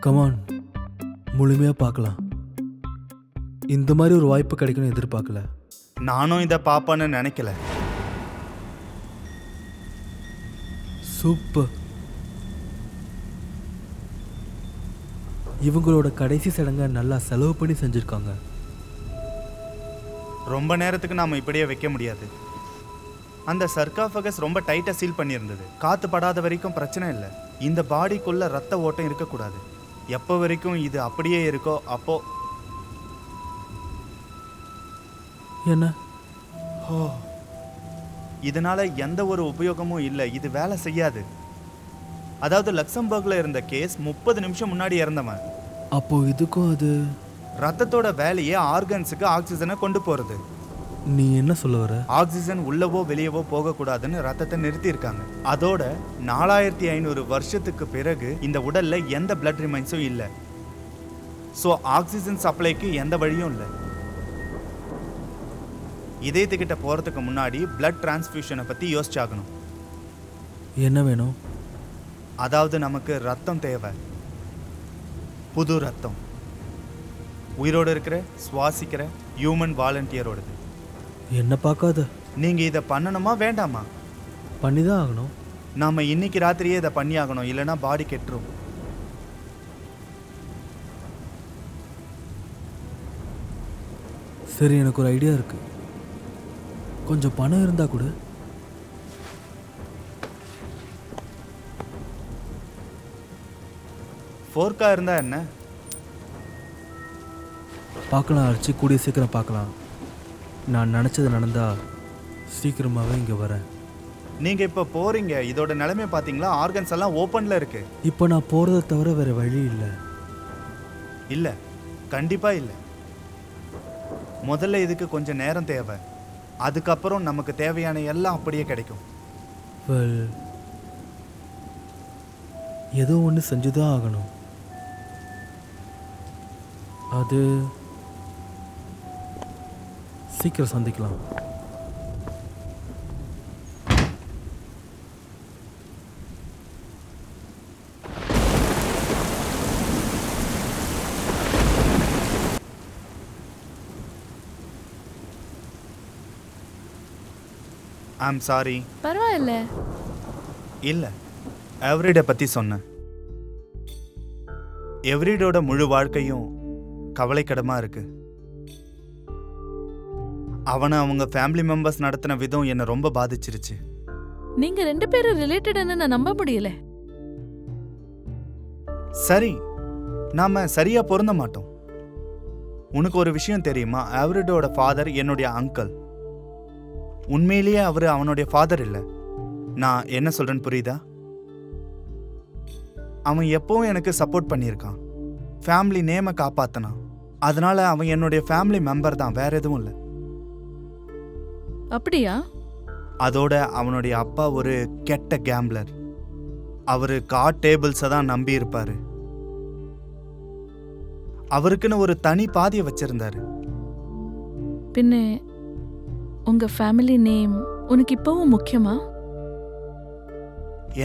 கமான், முழுமையாக பார்க்கலாம். இந்த மாதிரி ஒரு வாய்ப்பு கிடைக்கும்னு எதிர்பார்க்கல. நானும் இதை பார்ப்பேன்னு நினைக்கல. சூப்பர். இவங்களோட கடைசி சடங்கை நல்லா செலவு பண்ணி செஞ்சுருக்காங்க. ரொம்ப நேரத்துக்கு நாம இப்படியே வைக்க முடியாது. அந்த சர்காஃபகஸ் ரொம்ப டைட்டாக சீல் பண்ணியிருந்தது. காற்று படாத வரைக்கும் பிரச்சனை இல்லை. இந்த பாடிக்குள்ள ரத்த ஓட்டம் இருக்கக்கூடாது. எப்போ வரைக்கும் இது அப்படியே இருக்கோ அப்போ. என்ன? இதனால எந்த ஒரு உபயோகமும் இல்லை. இது வேலை செய்யாது. அதாவது லக்சம்பர்க்ல இருந்த கேஸ் 30 நிமிஷம் முன்னாடி இறந்தவன். அப்போ இதுக்கும் அது ரத்தத்தோட வேலையே ஆர்கன்ஸுக்கு ஆக்சிஜனை கொண்டு போறது. நீ என்ன சொல்ல வர? ஆக்சிஜன் உள்ளவோ வெளியவோ போகக்கூடாதுன்னு ரத்தத்தை நிறுத்தி இருக்காங்க. அதோட 4500 வருஷத்துக்கு பிறகு இந்த உடல்ல எந்த பிளட் ரிமைன்ஸும் இல்லை. ஸோ ஆக்சிஜன் சப்ளைக்கு எந்த வழியும் இல்லை. இதயத்துக்கிட்ட போறதுக்கு முன்னாடி பிளட் டிரான்ஸ்ஃபியூஷனை பத்தி யோசிச்சாகணும். என்ன வேணும்? அதாவது நமக்கு ரத்தம் தேவை. புது ரத்தம். உயிரோடு இருக்கிற சுவாசிக்கிற ஹியூமன் வாலண்டியரோடது. என்ன பார்க்காத. நீங்க இதை பண்ணணுமா வேண்டாமா? பண்ணி தான் ஆகணும். நாம இன்னைக்கு ராத்திரியே இதை பண்ணி ஆகணும், இல்லைன்னா பாடி கெட்டுரும். சரி, எனக்கு ஒரு ஐடியா இருக்கு. கொஞ்சம் பணம் இருந்தா கூட. ஃபோர்க்கா இருந்தா என்ன? பார்க்கலாம் அடிச்சு, கூடிய சீக்கிரம் பார்க்கலாம். நான் நினச்சது நடந்தா சீக்கிரமாகவே இங்கே வரேன். நீங்க இப்போ போறீங்க. இதோட நிலைமை பார்த்தீங்களா? ஆர்கன்ஸ் எல்லாம் ஓப்பன்ல இருக்கு. இப்போ நான் போகிறத தவிர வேற வழி இல்லை. இல்லை, கண்டிப்பா இல்லை. முதல்ல இதுக்கு கொஞ்சம் நேரம் தேவை. அதுக்கப்புறம் நமக்கு தேவையான எல்லாம் அப்படியே கிடைக்கும். ஏதோ ஒன்று செஞ்சுதான் ஆகணும். அது சீக்கிரம் சந்திக்கலாம். I'm sorry. பரவாயில்ல. இல்லை, எவ்ரிடே பற்றி சொன்னேன். எவ்ரிடோட முழு வாழ்க்கையும் கவலைக்கிடமாக இருக்கு. அவனை அவங்க ஃபேமிலி மெம்பர்ஸ் நடத்தின விதம் என்னை ரொம்ப பாதிச்சிருச்சு. நீங்க 2 பேரும் ரிலேட்டட்னு நான் நம்ப முடியல. சரி, நாம சரியா பொருந்த மாட்டோம். உனக்கு ஒரு விஷயம் தெரியுமா? எவ்ரிடோட ஃபாதர் என்னுடைய அங்கிள். உண்மையிலேயே அவர் அவனுடைய ஃபாதர் இல்லை. நான் என்ன சொல்றேன்னு புரியுதா? அவன் எப்பவும் எனக்கு சப்போர்ட் பண்ணியிருக்கான். ஃபேமிலி நேமை காப்பாத்தினான். அதனால அவன் என்னுடைய ஃபேமிலி மெம்பர் தான், வேற எதுவும் இல்லை. அப்படியா? அதோட அவனுடைய அப்பா ஒரு கெட்ட கேம்ப்ளர். அவரு கார்ட் டேபிள்ஸை தான் நம்பி இருப்பாரு. அவருக்குன்னு ஒரு தனி பாதையை வச்சிருந்தாரு. பின்ன உங்க ஃபேமிலி நேம் உனக்கு இப்பவும் முக்கியமா?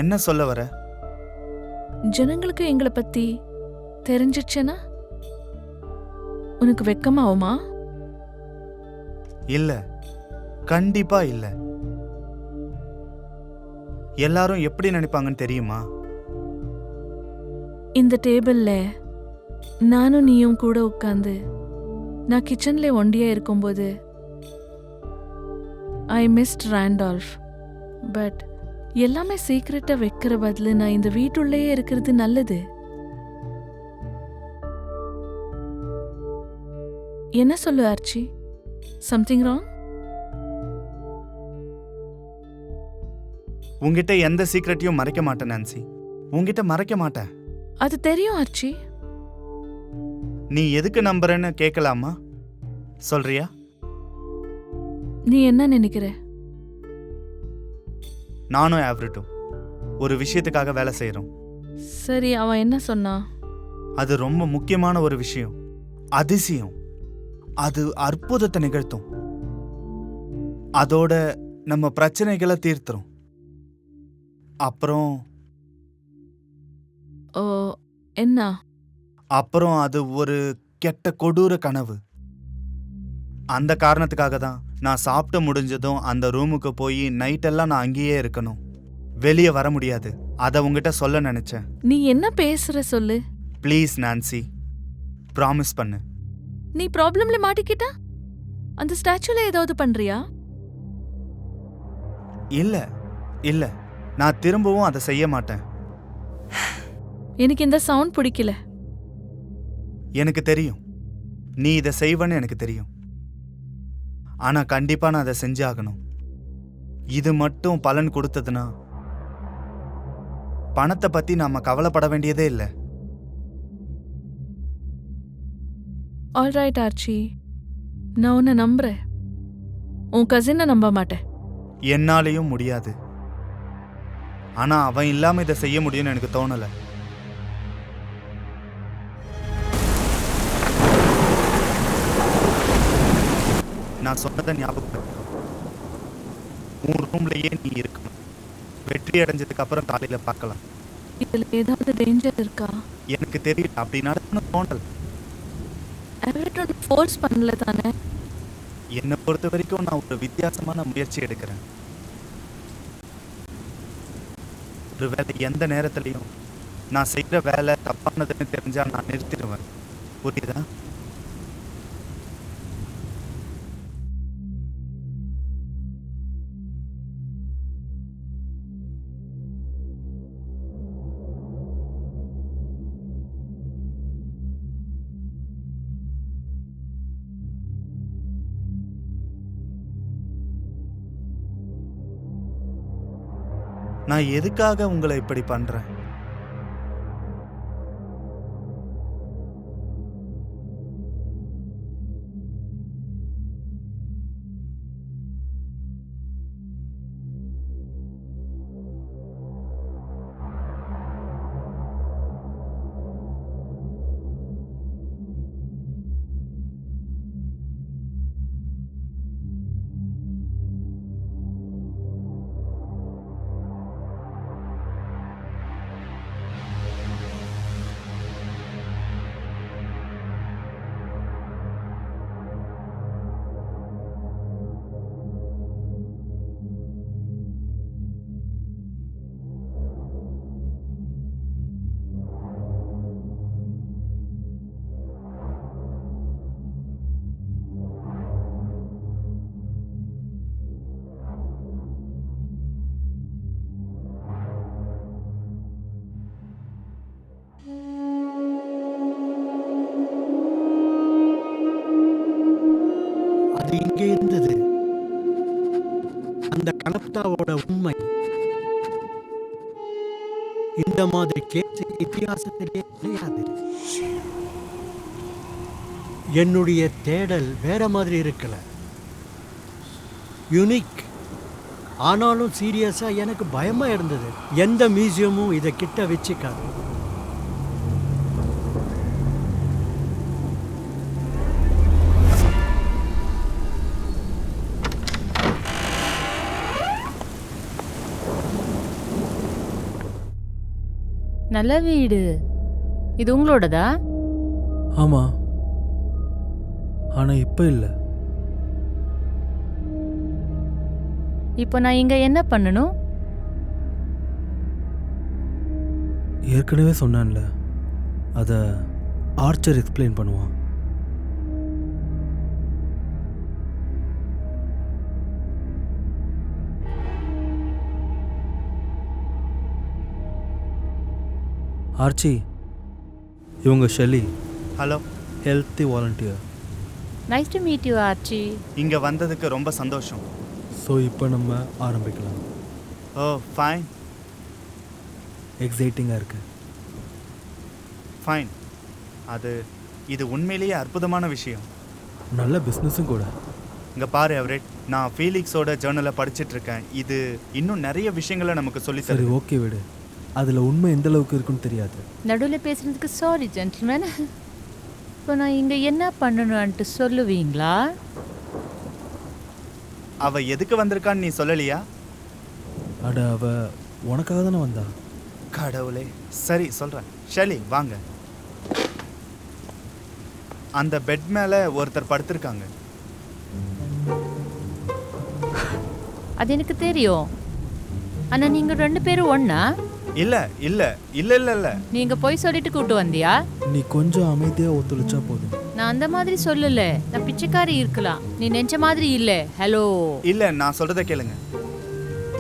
என்ன சொல்ல வர? ஜனங்களுக்கு எங்களை பத்தி தெரிஞ்சிச்சுன்னா உனக்கு வெக்கமாவுமா? இல்ல, கண்டிப்பா இல்ல. எல்லாரும் எப்படி நினைப்பாங்கன்னு தெரியுமா? இந்த டேபிள்ல நானும் நீயும் கூட உட்காந்து நான் கிச்சன்ல ஒண்டியா இருக்கும்போது ஐ மிஸ்ட் ராண்டால்ஃப். பட் எல்லாமே சீக்கிரட்டா வைக்கிற பதிலு நான் இந்த வீட்டுள்ளேயே இருக்கிறது நல்லது. என்ன சொல்லு ஆர்ச்சி? Something wrong? உங்ககிட்ட எந்த சீக்ரெட்டையும் மறைக்க மாட்டேன் நான்சி. உங்ககிட்ட மறைக்க மாட்டேன். அது தெரியும் ஆர்ச்சி. நீ எதுக்கு நம்புறேன்னு கேட்கலாமா? சொல்றியா? நீ என்ன நினைக்கிற? நானும் ஆவரிட்டும் ஒரு விஷயத்துக்காக வேலை செய்யறோம். சரி, அவன் என்ன சொன்னா? அது ரொம்ப முக்கியமான ஒரு விஷயம். அதிசயம். அது அற்புதத்தை நிகழ்த்தும். அதோட நம்ம பிரச்சனைகளை தீர்த்துரும். அப்புறம் ஓ, என்ன? அப்புறம் அது ஒரு கெட்ட கொடூர கனவு. அந்த காரணத்துக்காக தான் நான் சாப்பிட்டு முடிஞ்சதும் அந்த ரூமுக்கு போய் நைட்டெல்லாம் நான் அங்கேயே இருக்கணும். வெளியே வர முடியாது. அதை உங்ககிட்ட சொல்ல நினைச்சேன். நீ என்ன பேசுற சொல்லு. ப்ளீஸ் நான்சி, ப்ராமிஸ் பண்ணு. நீ ப்ராப்ளம்ல மாட்டிக்கிட்டா அந்த ஸ்டாச்சுல ஏதாவது பண்றியா? இல்ல இல்ல, நான் திரும்பவும் அதை செய்ய மாட்டேன். எனக்கு இந்த சவுண்ட் பிடிக்கல. எனக்கு தெரியும் நீ இதை செய்வன்னு எனக்கு தெரியும். ஆனா கண்டிப்பா நான் அதை செஞ்சாகணும். இது மட்டும் பலன் கொடுத்ததுன்னா பணத்தை பத்தி நாம கவலைப்பட வேண்டியதே இல்லை. ஆல்ரைட் ஆர்ச்சி, நான் உன்னை நம்புறேன். உன் கசினை நம்ப மாட்டேன். என்னாலையும் முடியாது. ஆனா அவன் இல்லாம இதை செய்ய முடியும்னு எனக்கு தோணல. நான் சொன்னதை ஞாபகம், உன் ரூம்லயே நீ இருக்கணும். வெற்றி அடைஞ்சதுக்கு அப்புறம் காலையில பார்க்கலாம். இதுல ஏதாவது டேஞ்சர் இருக்கா? எனக்கு தெரியல, அப்படி நடக்கணும் தோணல. எவரிட்டும் ஃபோர்ஸ் பண்ணல தானே? என்னை பொறுத்த வரைக்கும் நான் ஒரு வித்தியாசமான முயற்சி எடுக்கிறேன். ஒருவேளை எந்த நேரத்திலையும் நான் செய்யற வேலை தப்பானதுன்னு தெரிஞ்சா நான் நிறுத்திடுவேன். புரியுதா? நான் எதுக்காக உங்களை இப்படி பண்றேன்? அது இங்கே இருந்தது. அந்த கனப்தாவோட உண்மை. இந்த மாதிரி கேஸ் இத்தியாசத்திலே கிடையாது. என்னுடைய தேடல் வேற மாதிரி இருக்கல. யூனிக். ஆனாலும் சீரியஸாக எனக்கு பயமாக இருந்தது. எந்த மியூசியமும் இதை கிட்ட வச்சுக்காது. நல்ல வீடு. இது உங்களோடதா? ஆமாம், ஆனால் இப்போ இல்லை. இப்போ நான் இங்க என்ன பண்ணணும்? ஏற்கனவே சொன்னேன்ல, அதை ஆர்ச்சர் எக்ஸ்பிளைன் பண்ணுவான். ஆர்ச்சி, இவங்க Shelley, hello. Healthy volunteer. Nice to meet you arch. இங்கே வந்ததுக்கு ரொம்ப சந்தோஷம். ஸோ இப்போ நம்ம ஆரம்பிக்கலாம். ஓ ஃபைன் எக்ஸைட்டிங்காக இருக்கு. ஃபைன். இது உண்மையிலேயே அற்புதமான விஷயம். நல்ல பிஸ்னஸும் கூட. இங்கே பாரு எவரெட், நான் ஃபீலிக்ஸோட ஜேர்னலை படிச்சுட்டு இருக்கேன். இது இன்னும் நிறைய விஷயங்களை நமக்கு சொல்லி சரி, தருது. ஓகே விடு. அதில் உண்மை எந்த அளவுக்கு இருக்குன்னு தெரியாது. நடுவில் பேசுறதுக்கு சாரி ஜென்டில்மேன். இப்போ நான் இங்க என்ன பண்ணணும்ட்டு சொல்லுவீங்களா? அவ எதுக்கு வந்திருக்கான்னு நீ சொல்லலையா? அட, அவ உனக்காக தானே வந்தா. கடவுளே. சரி சொல்கிறேன். ஷெலி வாங்க. அந்த பெட் மேலே ஒருத்தர் படுத்திருக்காங்க. அது எனக்கு தெரியும். ஆனா நீங்க 2 பேரும் ஒண்ணா? இல்லை இல்லை இல்லை இல்லை இல்லை. நீங்க போய் சொல்லிட்டு கூட்டு வந்தியா? நீ கொஞ்சம் அமைதியாக ஒத்துழைச்சா போதும். நான் அந்த மாதிரி சொல்லல. நான் பிச்சைக்காரி இருக்கலாம், நீ நினைச்ச மாதிரி இல்ல. ஹலோ. இல்லை, நான் சொல்கிறத கேளுங்க.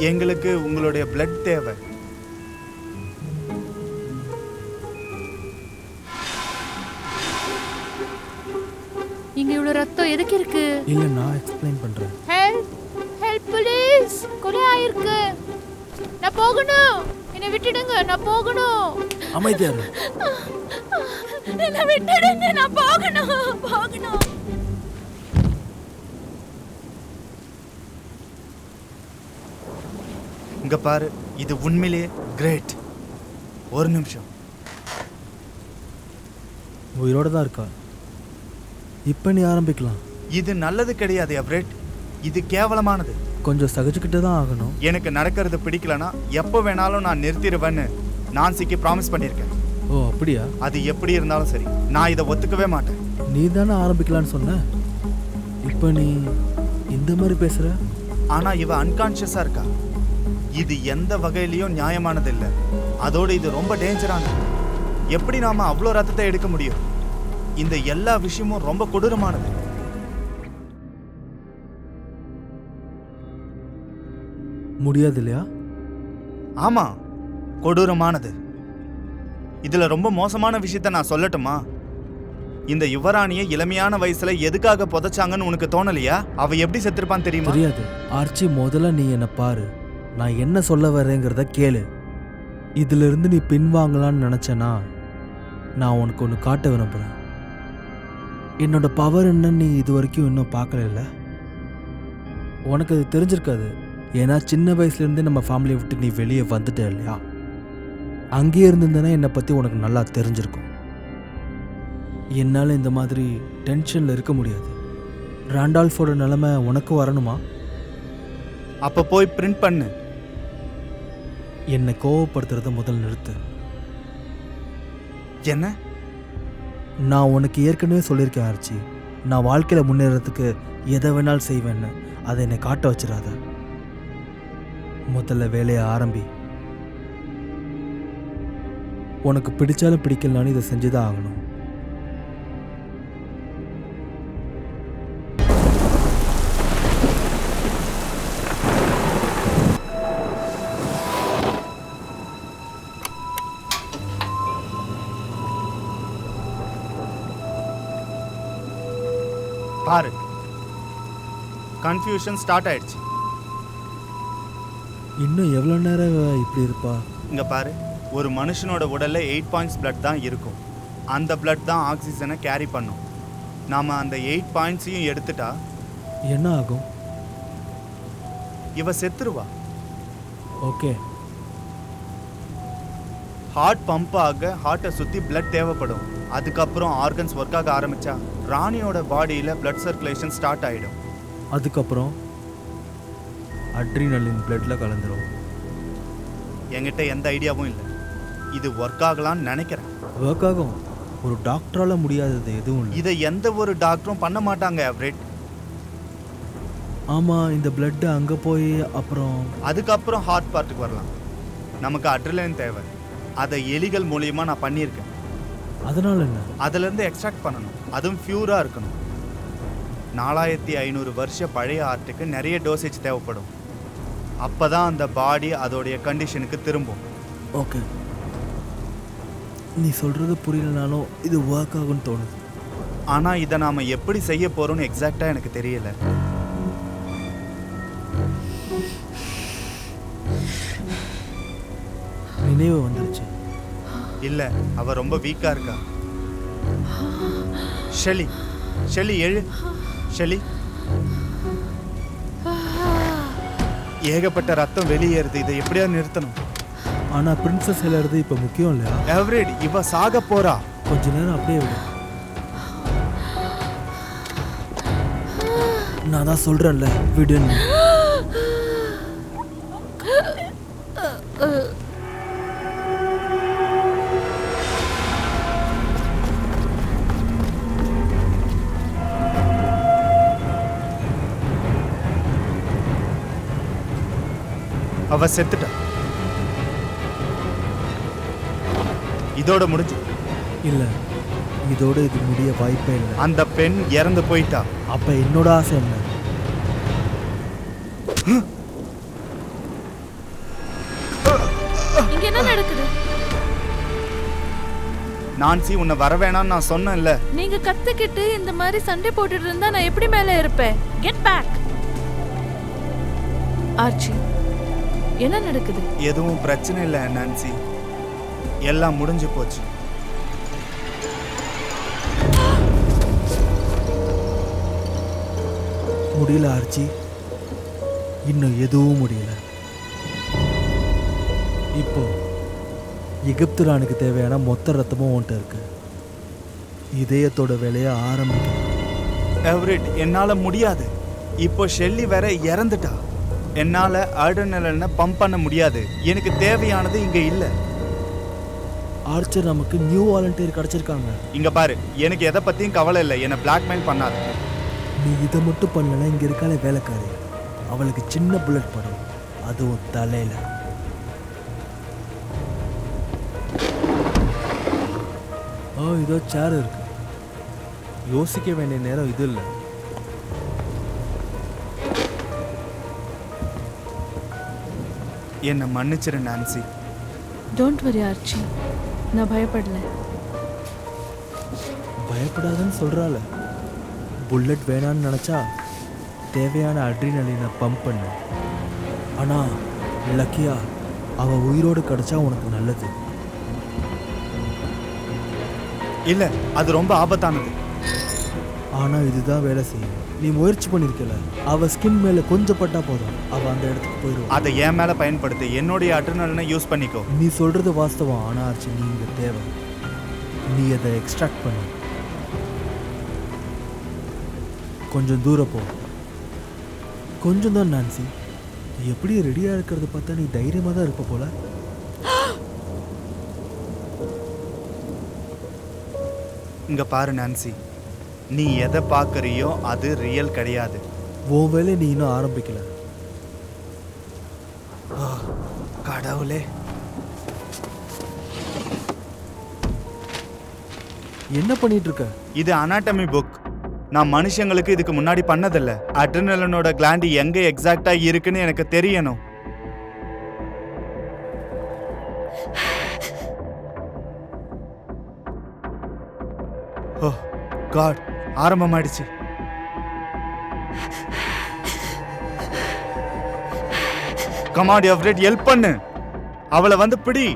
எங்களுக்கு உங்களுடைய பிளட் தேவை. இங்க இவ்வளவு ரத்தம் எதுக்கு இருக்கு? இல்லை, நான் எக்ஸ்பிளைன் பண்ணுறேன். Help help please. கொலை ஆயிருக்கு. நான் போகணும். என்னை விட்டுடுங்க, நான் போகணும். அமைதியா இரு. என்னை விட்டுடுங்க, நான் போகணும். இங்க பாரு, இது உண்மையிலேயே கிரேட். ஒரு நிமிஷம். உயிரோட தான் இருக்கா. இப்போ நீ ஆரம்பிக்கலாம். இது நல்லது கிடையாது எவரெட். இது கேவலமானது. கொஞ்சம் சகிச்சுக்கிட்டு தான் ஆகணும். எனக்கு நடக்கிறது பிடிக்கலனா எப்போ வேணாலும் நான் நிறுத்திடுவேன்னு நான்சிக்கு ப்ராமிஸ் பண்ணியிருக்கேன். ஓ அப்படியா? அது எப்படி இருந்தாலும் சரி, நான் இதை ஒத்துக்கவே மாட்டேன். நீ தானே ஆரம்பிக்கலான்னு சொன்ன. இப்போ நீ இந்த மாதிரி பேசுற. ஆனால் இவ அன்கான்ஷியஸாக இருக்கா. இது எந்த வகையிலையும் நியாயமானது இல்லை. அதோடு இது ரொம்ப டேஞ்சரானது. எப்படி நாம அவ்வளோ ரத்தத்தை எடுக்க முடியும்? இந்த எல்லா விஷயமும் ரொம்ப கொடூரமானது. முடியாது இல்லையா? ஆமா, கொடூரமானது. இதுல ரொம்ப மோசமான விஷயத்த நான் சொல்லட்டுமா? இந்த யுவராணியை இளமையான வயசுல எதுக்காக புதைச்சாங்கன்னு உனக்கு தோணலையா? அவ எப்படி செத்துருப்பான்னு தெரியுமா? தெரியாது. ஆர்ச்சி, முதல்ல நீ என்னை பாரு. நான் என்ன சொல்ல வரேங்கிறத கேளு. இதுல இருந்து நீ பின்வாங்கலான்னு நினைச்சேனா, நான் உனக்கு ஒன்று காட்ட விரும்புகிறேன். என்னோட பவர் என்னன்னு நீ இது வரைக்கும் இன்னும் பார்க்கல. உனக்கு அது தெரிஞ்சிருக்காது. ஏன்னா சின்ன வயசுலேருந்தே நம்ம ஃபேமிலியை விட்டு நீ வெளியே வந்துட்ட இல்லையா? அங்கேயே இருந்திருந்தேன்னா என்னை பற்றி உனக்கு நல்லா தெரிஞ்சிருக்கும். என்னால் இந்த மாதிரி டென்ஷனில் இருக்க முடியாது. ராண்டால்ஃபோட நிலைமை உனக்கு வரணுமா? அப்போ போய் பிரிண்ட் பண்ணு. என்னை கோவப்படுத்துறத முதல் நிறுத்து. என்ன? நான் உனக்கு ஏற்கனவே சொல்லியிருக்கேன் ஆர்ச்சி, நான் வாழ்க்கையில் முன்னேறதுக்கு எதை வேணாலும் செய்வேன்னு. அதை என்னை காட்ட வச்சிடாத. முதல்ல வேலையை ஆரம்பி. உனக்கு பிடிச்சாலும் பிடிக்கலனாலும் இதை செஞ்சுதான் ஆகணும். பாரு, கன்ஃபியூஷன் ஸ்டார்ட் ஆயிடுச்சு. இன்னும் எவ்வளோ நேரம் இப்படி இருப்பா? இங்க பாரு, ஒரு மனுஷனோட உடல்ல 8 பாயிண்ட்ஸ் பிளட் தான் இருக்கும். அந்த பிளட் தான் ஆக்சிஜனை கேரி பண்ணும். நாம அந்த 8 பாயிண்ட்ஸையும் எடுத்துட்டா என்ன ஆகும்? இவ செத்துருவா. ஓகே. ஹார்ட் பம்ப் ஆக ஹார்ட்டை சுற்றி blood தேவைப்படும். அதுக்கப்புறம் ஆர்கன்ஸ் ஒர்க் ஆக ஆரம்பிச்சா ராணியோட பாடியில் blood சர்க்குலேஷன் ஸ்டார்ட் ஆகிடும். அதுக்கப்புறம் அட்ரினலின் பிளட்ல கலந்துரும். என்கிட்ட எந்த ஐடியாவும் இல்லை. இது ஒர்க் ஆகலான்னு நினைக்கிறேன். ஒர்க் ஆகும். ஒரு டாக்டரால முடியாதது எதுவும் இல்லை. இதை எந்த ஒரு டாக்டரும் பண்ண மாட்டாங்க எவரெட். ஆமாம், இந்த பிளட்டு அங்கே போய் அப்புறம் அதுக்கப்புறம் ஹார்ட் பார்ட்டுக்கு வரலாம். நமக்கு அட்ரினலின் தேவை. அதை எலிகள் மூலியமாக நான் பண்ணியிருக்கேன். அதனால என்ன? அதுலேருந்து எக்ஸ்ட்ராக்ட் பண்ணணும். அதுவும் பியூராக இருக்கணும். 4500 வருஷ பழைய ஹார்ட்டுக்கு நிறைய டோசேஜ் தேவைப்படும். அப்போ தான் அந்த பாடி அதோடைய கண்டிஷனுக்கு திரும்பும். ஓகே, நீ சொல்கிறது புரியலனாலும் இது ஒர்க் ஆகும்னு தோணுது. ஆனால் இதை நாம் எப்படி செய்ய போகிறோம்னு எக்ஸாக்டாக எனக்கு தெரியல. நினைவு வந்துருச்சு. இல்லை, அவ ரொம்ப வீக்காக இருக்கா. ஷெலி, ஷெலி எழு. ஷெலி, ஏகப்பட்ட ரத்தம் வெளியேறுது. இதை எப்படியா நிறுத்தணும்? ஆனால் பிரின்சஸ் எழுறது இப்போ முக்கியம் இல்லையா? எவரெட், இவ சாக போறா. கொஞ்ச நேரம் அப்படியே விடு. நான் தான் சொல்கிறேன்ல, விடுன்னு. அவ செத்துட்டா. இதோட முடிஞ்சு இல்லை, இதோட இது முடிய வாய்ப்பே இல்லை. அந்த பெண் இறந்து போயிட்டா. அப்போ என்னோட ஆசை என்ன? இங்க என்ன நடக்குது? நான்சி, உன்னை வர வேணாம்னு நான் சொன்னேன்ல. நீங்க கத்துக்கிட்டு இந்த மாதிரி சண்டை போட்டுட்டு இருந்தா நான் எப்படி மேல இருப்பேன்? Get back. ஆர்ச்சி, என்ன நடக்குது? எதுவும் பிரச்சனை இல்லை நான்சி. எல்லாம் முடிஞ்சு போச்சு. முடியல ஆர்ச்சி, இன்னும் எதுவும் முடியல. இப்போ எகிப்து ராணுக்கு தேவையான மொத்த ரத்தமும் உன்கிட்ட இருக்கு. இதயத்தோட வேலையை ஆரம்பிக்கும். எவரெட், என்னால முடியாது. இப்போ ஷெல்லி வேற இறந்துட்டா. என்னால அட்ரினலினை பம்ப் பண்ண முடியாது. எனக்கு தேவையானது இங்க இல்ல. ஆர்ச்சர், நமக்கு நியூ வாலண்டியர் கிடைச்சிருக்காங்க. இங்க பாரு, எனக்கு எதை பத்தியும் கவலை இல்லை. என்னை பிளாக்மெயில் பண்ணாத. நீ இதை மட்டும் பண்ணலன்னா இங்க இருக்காளே வேலைக்காரி, அவளுக்கு சின்ன புல்லட் படும், அதுவும் தலையில. இதோ சேர் இருக்கு. யோசிக்க வேண்டிய நேரம் இது இல்லை. என்னை மன்னிச்சிரு நான்சி. டோன்ட் வரி ஆர்ச்சி, நான் பயப்படல. பயப்படாதன்னு சொல்றாள். புல்லட் வேணான்னு நினச்சா தேவையான அட்ரினலினை பம்ப் பண்ணு. ஆனால் லக்கியா அவள் உயிரோடு கிடச்சா உனக்கு நல்லது. இல்ல, அது ரொம்ப ஆபத்தானது. ஆனால் இதுதான் வேலை செய்யும். நீ முயற்சி பண்ணியிருக்கல. அவள் ஸ்கின் மேலே கொஞ்சம் பட்டா போதும், அவள் அந்த இடத்துக்கு போயிடுவா. அதை என் மேலே பயன்படுத்தி என்னுடைய அட்ரினலினை யூஸ் பண்ணிக்கோ. நீ சொல்கிறது வாஸ்தவம். ஆனால் ஆச்சு, நீ இங்கே தேவை. நீ அதை எக்ஸ்ட்ராக்ட் பண்ணு. கொஞ்சம் தூரம் போ. கொஞ்சம் தான் நான்சி. எப்படி ரெடியாக இருக்கிறத பார்த்தா நீ தைரியமாக தான் இருப்ப போல. இங்க பாரு நான்சி, நீ எதை பார்க்கறியோ அது ரியல் கிடையாது. உன் வேலை நீ இன்னும் ஆரம்பிக்கல. கடவுளே, என்ன பண்ணிட்டு இருக்க? இது அனாட்டமி புக். நான் மனுஷங்களுக்கு இதுக்கு முன்னாடி பண்ணதில்ல. அட்ரினலினோட கிளாண்ட் எங்க எக்ஸாக்டா இருக்குன்னு எனக்கு தெரியணும். ஓ காட், ஆரம்பமாயிடுச்சு. கமாண்ட் எவரெட், ஹெல்ப் பண்ணு. அவளை வந்து பிடி.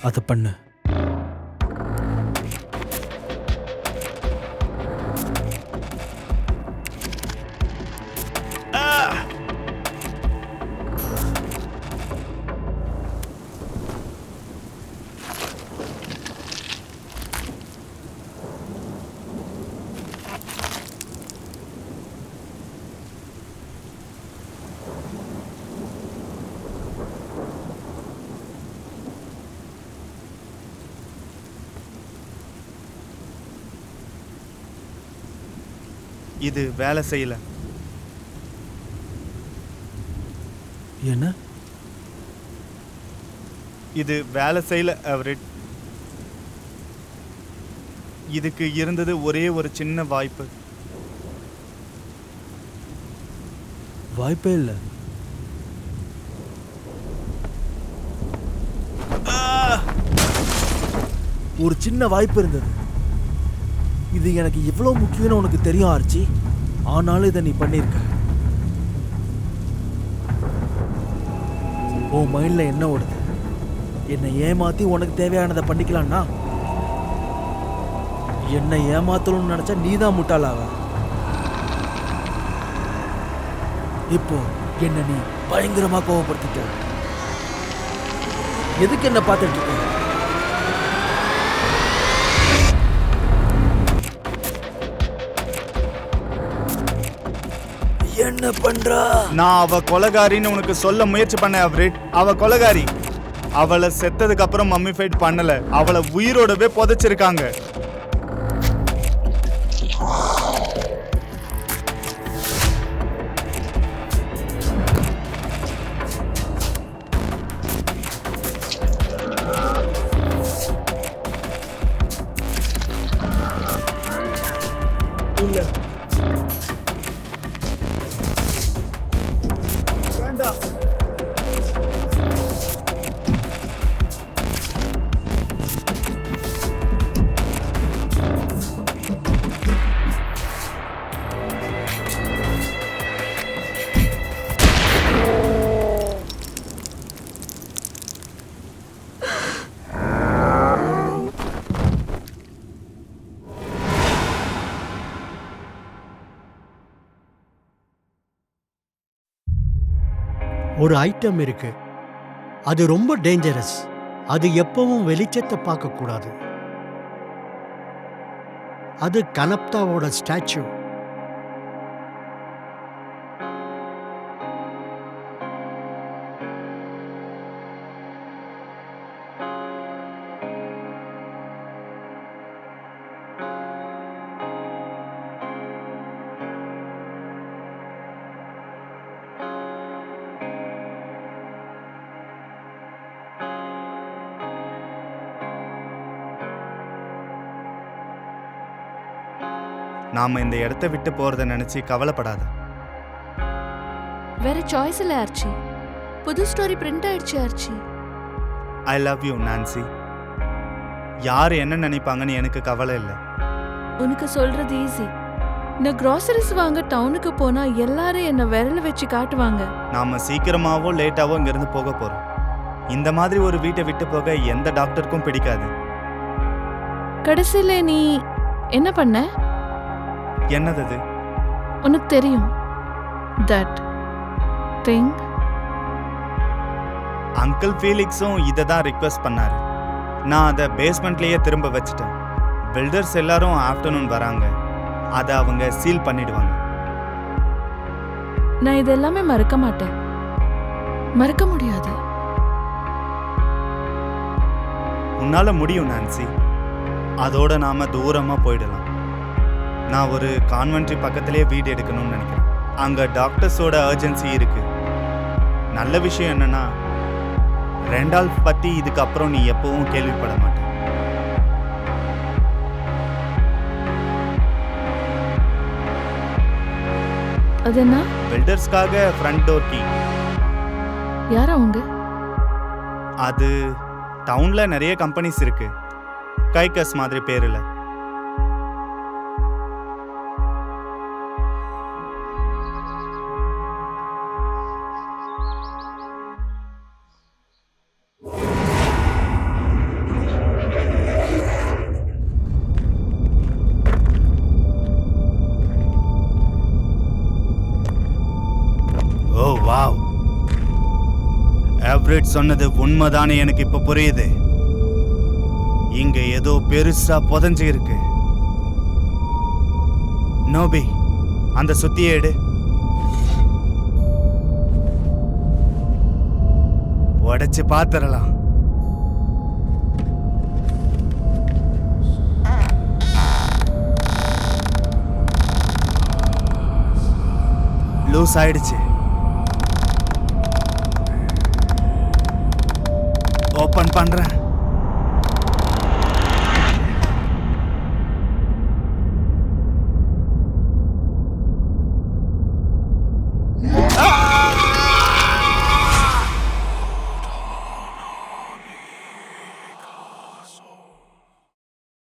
அதை பண்ணு. இது வேலை செய்யல. என்ன? இது வேலை செய்யல எவரெட். இதுக்கு இருந்தது ஒரே ஒரு சின்ன வாய்ப்பு. வாய்ப்பே இல்லை. ஒரு சின்ன வாய்ப்பு இருந்தது. இது எனக்கு எவ்வளோ முக்கியம்னு உனக்கு தெரியும் ஆர்ச்சி. ஆனாலும் இதை நீ பண்ணியிருக்க. உன் மைண்டில் என்ன ஓடுது? என்னை ஏமாற்றி உனக்கு தேவையானதை பண்ணிக்கலாம்னா? என்னை ஏமாத்தணும்னு நினச்சா நீ தான் முட்டாளாவ. இப்போ என்ன நீ பயங்கரமாக கோவப்படுத்திட்ட. எதுக்கு என்ன பார்த்துட்டு இருக்க? என்ன பண்றா? நான் அவ கொலைகாரின்னு உனக்கு சொல்ல முயற்சி பண்ண எவரெட். அவ கொலைகாரி. அவளை செத்ததுக்கு அப்புறம் மம்மிஃபைட் பண்ணல, அவளை உயிரோடவே புதைச்சிருக்காங்க. ஒரு ஐட்டம் இருக்கு, அது ரொம்ப டேஞ்சரஸ். அது எப்பவும் வெளிச்சத்தை பார்க்கக்கூடாது. அது கனப்தாவோட ஸ்டாச்சு. நாம இந்த இடத்தை விட்டு போறத நினைச்சு கவலைப்படாத. வேற சாய்ஸ் இல்லை ஆர்ச்சி. புது ஸ்டோரி பிரிண்ட் ஆயிடுச்சு arch. I love you Nancy. யார் என்ன நினைப்பாங்கன்னு எனக்கு கவலை இல்லை. உனக்கு சொல்றது ஈஸி. நான் கிராசரிஸ் வாங்க டவுனுக்கு போனா எல்லாரும் என்ன விரல வச்சு காட்டுவாங்க. நாம சீக்கிரமாவோ லேட்டாவோ இங்கிருந்து போக போறோம். இந்த மாதிரி ஒரு வீட்டை விட்டு போக எந்த டாக்டருக்கும் பிடிக்காது. கடைசியில நீ என்ன பண்ண? என்னது அது? உனக்கு தெரியும் தட் திங். அங்கிள் ஃபீலிக்ஸும் இதை தான் ரிக்வெஸ்ட் பண்ணாரு. நான் அதை பேஸ்மெண்ட்லேயே திரும்ப வச்சுட்டேன். பில்டர்ஸ் எல்லாரும் ஆஃப்டர்நூன் வராங்க. அதை அவங்க சீல் பண்ணிடுவாங்க. நான் இதெல்லாமே மறக்க மாட்டேன். மறக்க முடியாது. உன்னால முடியும் நான்சி. அதோட நாம தூரமா போயிடலாம். நான் ஒரு கான்வென்ட்ரி பக்கத்திலே வீடு எடுக்கணும்னு நினைக்கிறேன். அங்க டாக்டர்ஸோட அர்ஜென்சி இருக்கு. நல்ல விஷயம் என்னன்னா, ரெண்டால்ஃப் பத்தி இதுக்கப்புறம் நீ எப்பவும் கேள்விப்பட மாட்ட. அது என்ன? பில்டர்ஸ்க்காக ஃப்ரண்ட் டோர் கீ. யார் அவங்க? அது டவுன்ல நிறைய கம்பெனிஸ் இருக்கு. கைக்கஸ் மாதிரி பேருல. ஓ வாவ், எவரெட் சொன்னது உண்மைதானே எனக்கு இப்ப புரியுது. இங்க ஏதோ பெருசா புதஞ்சு இருக்கு. நோபி, அந்த சுத்தியை எடு. உடைச்சு பாத்திரலாம். லூஸ் ஆயிடுச்சு. ஓபன் பண்றேன்.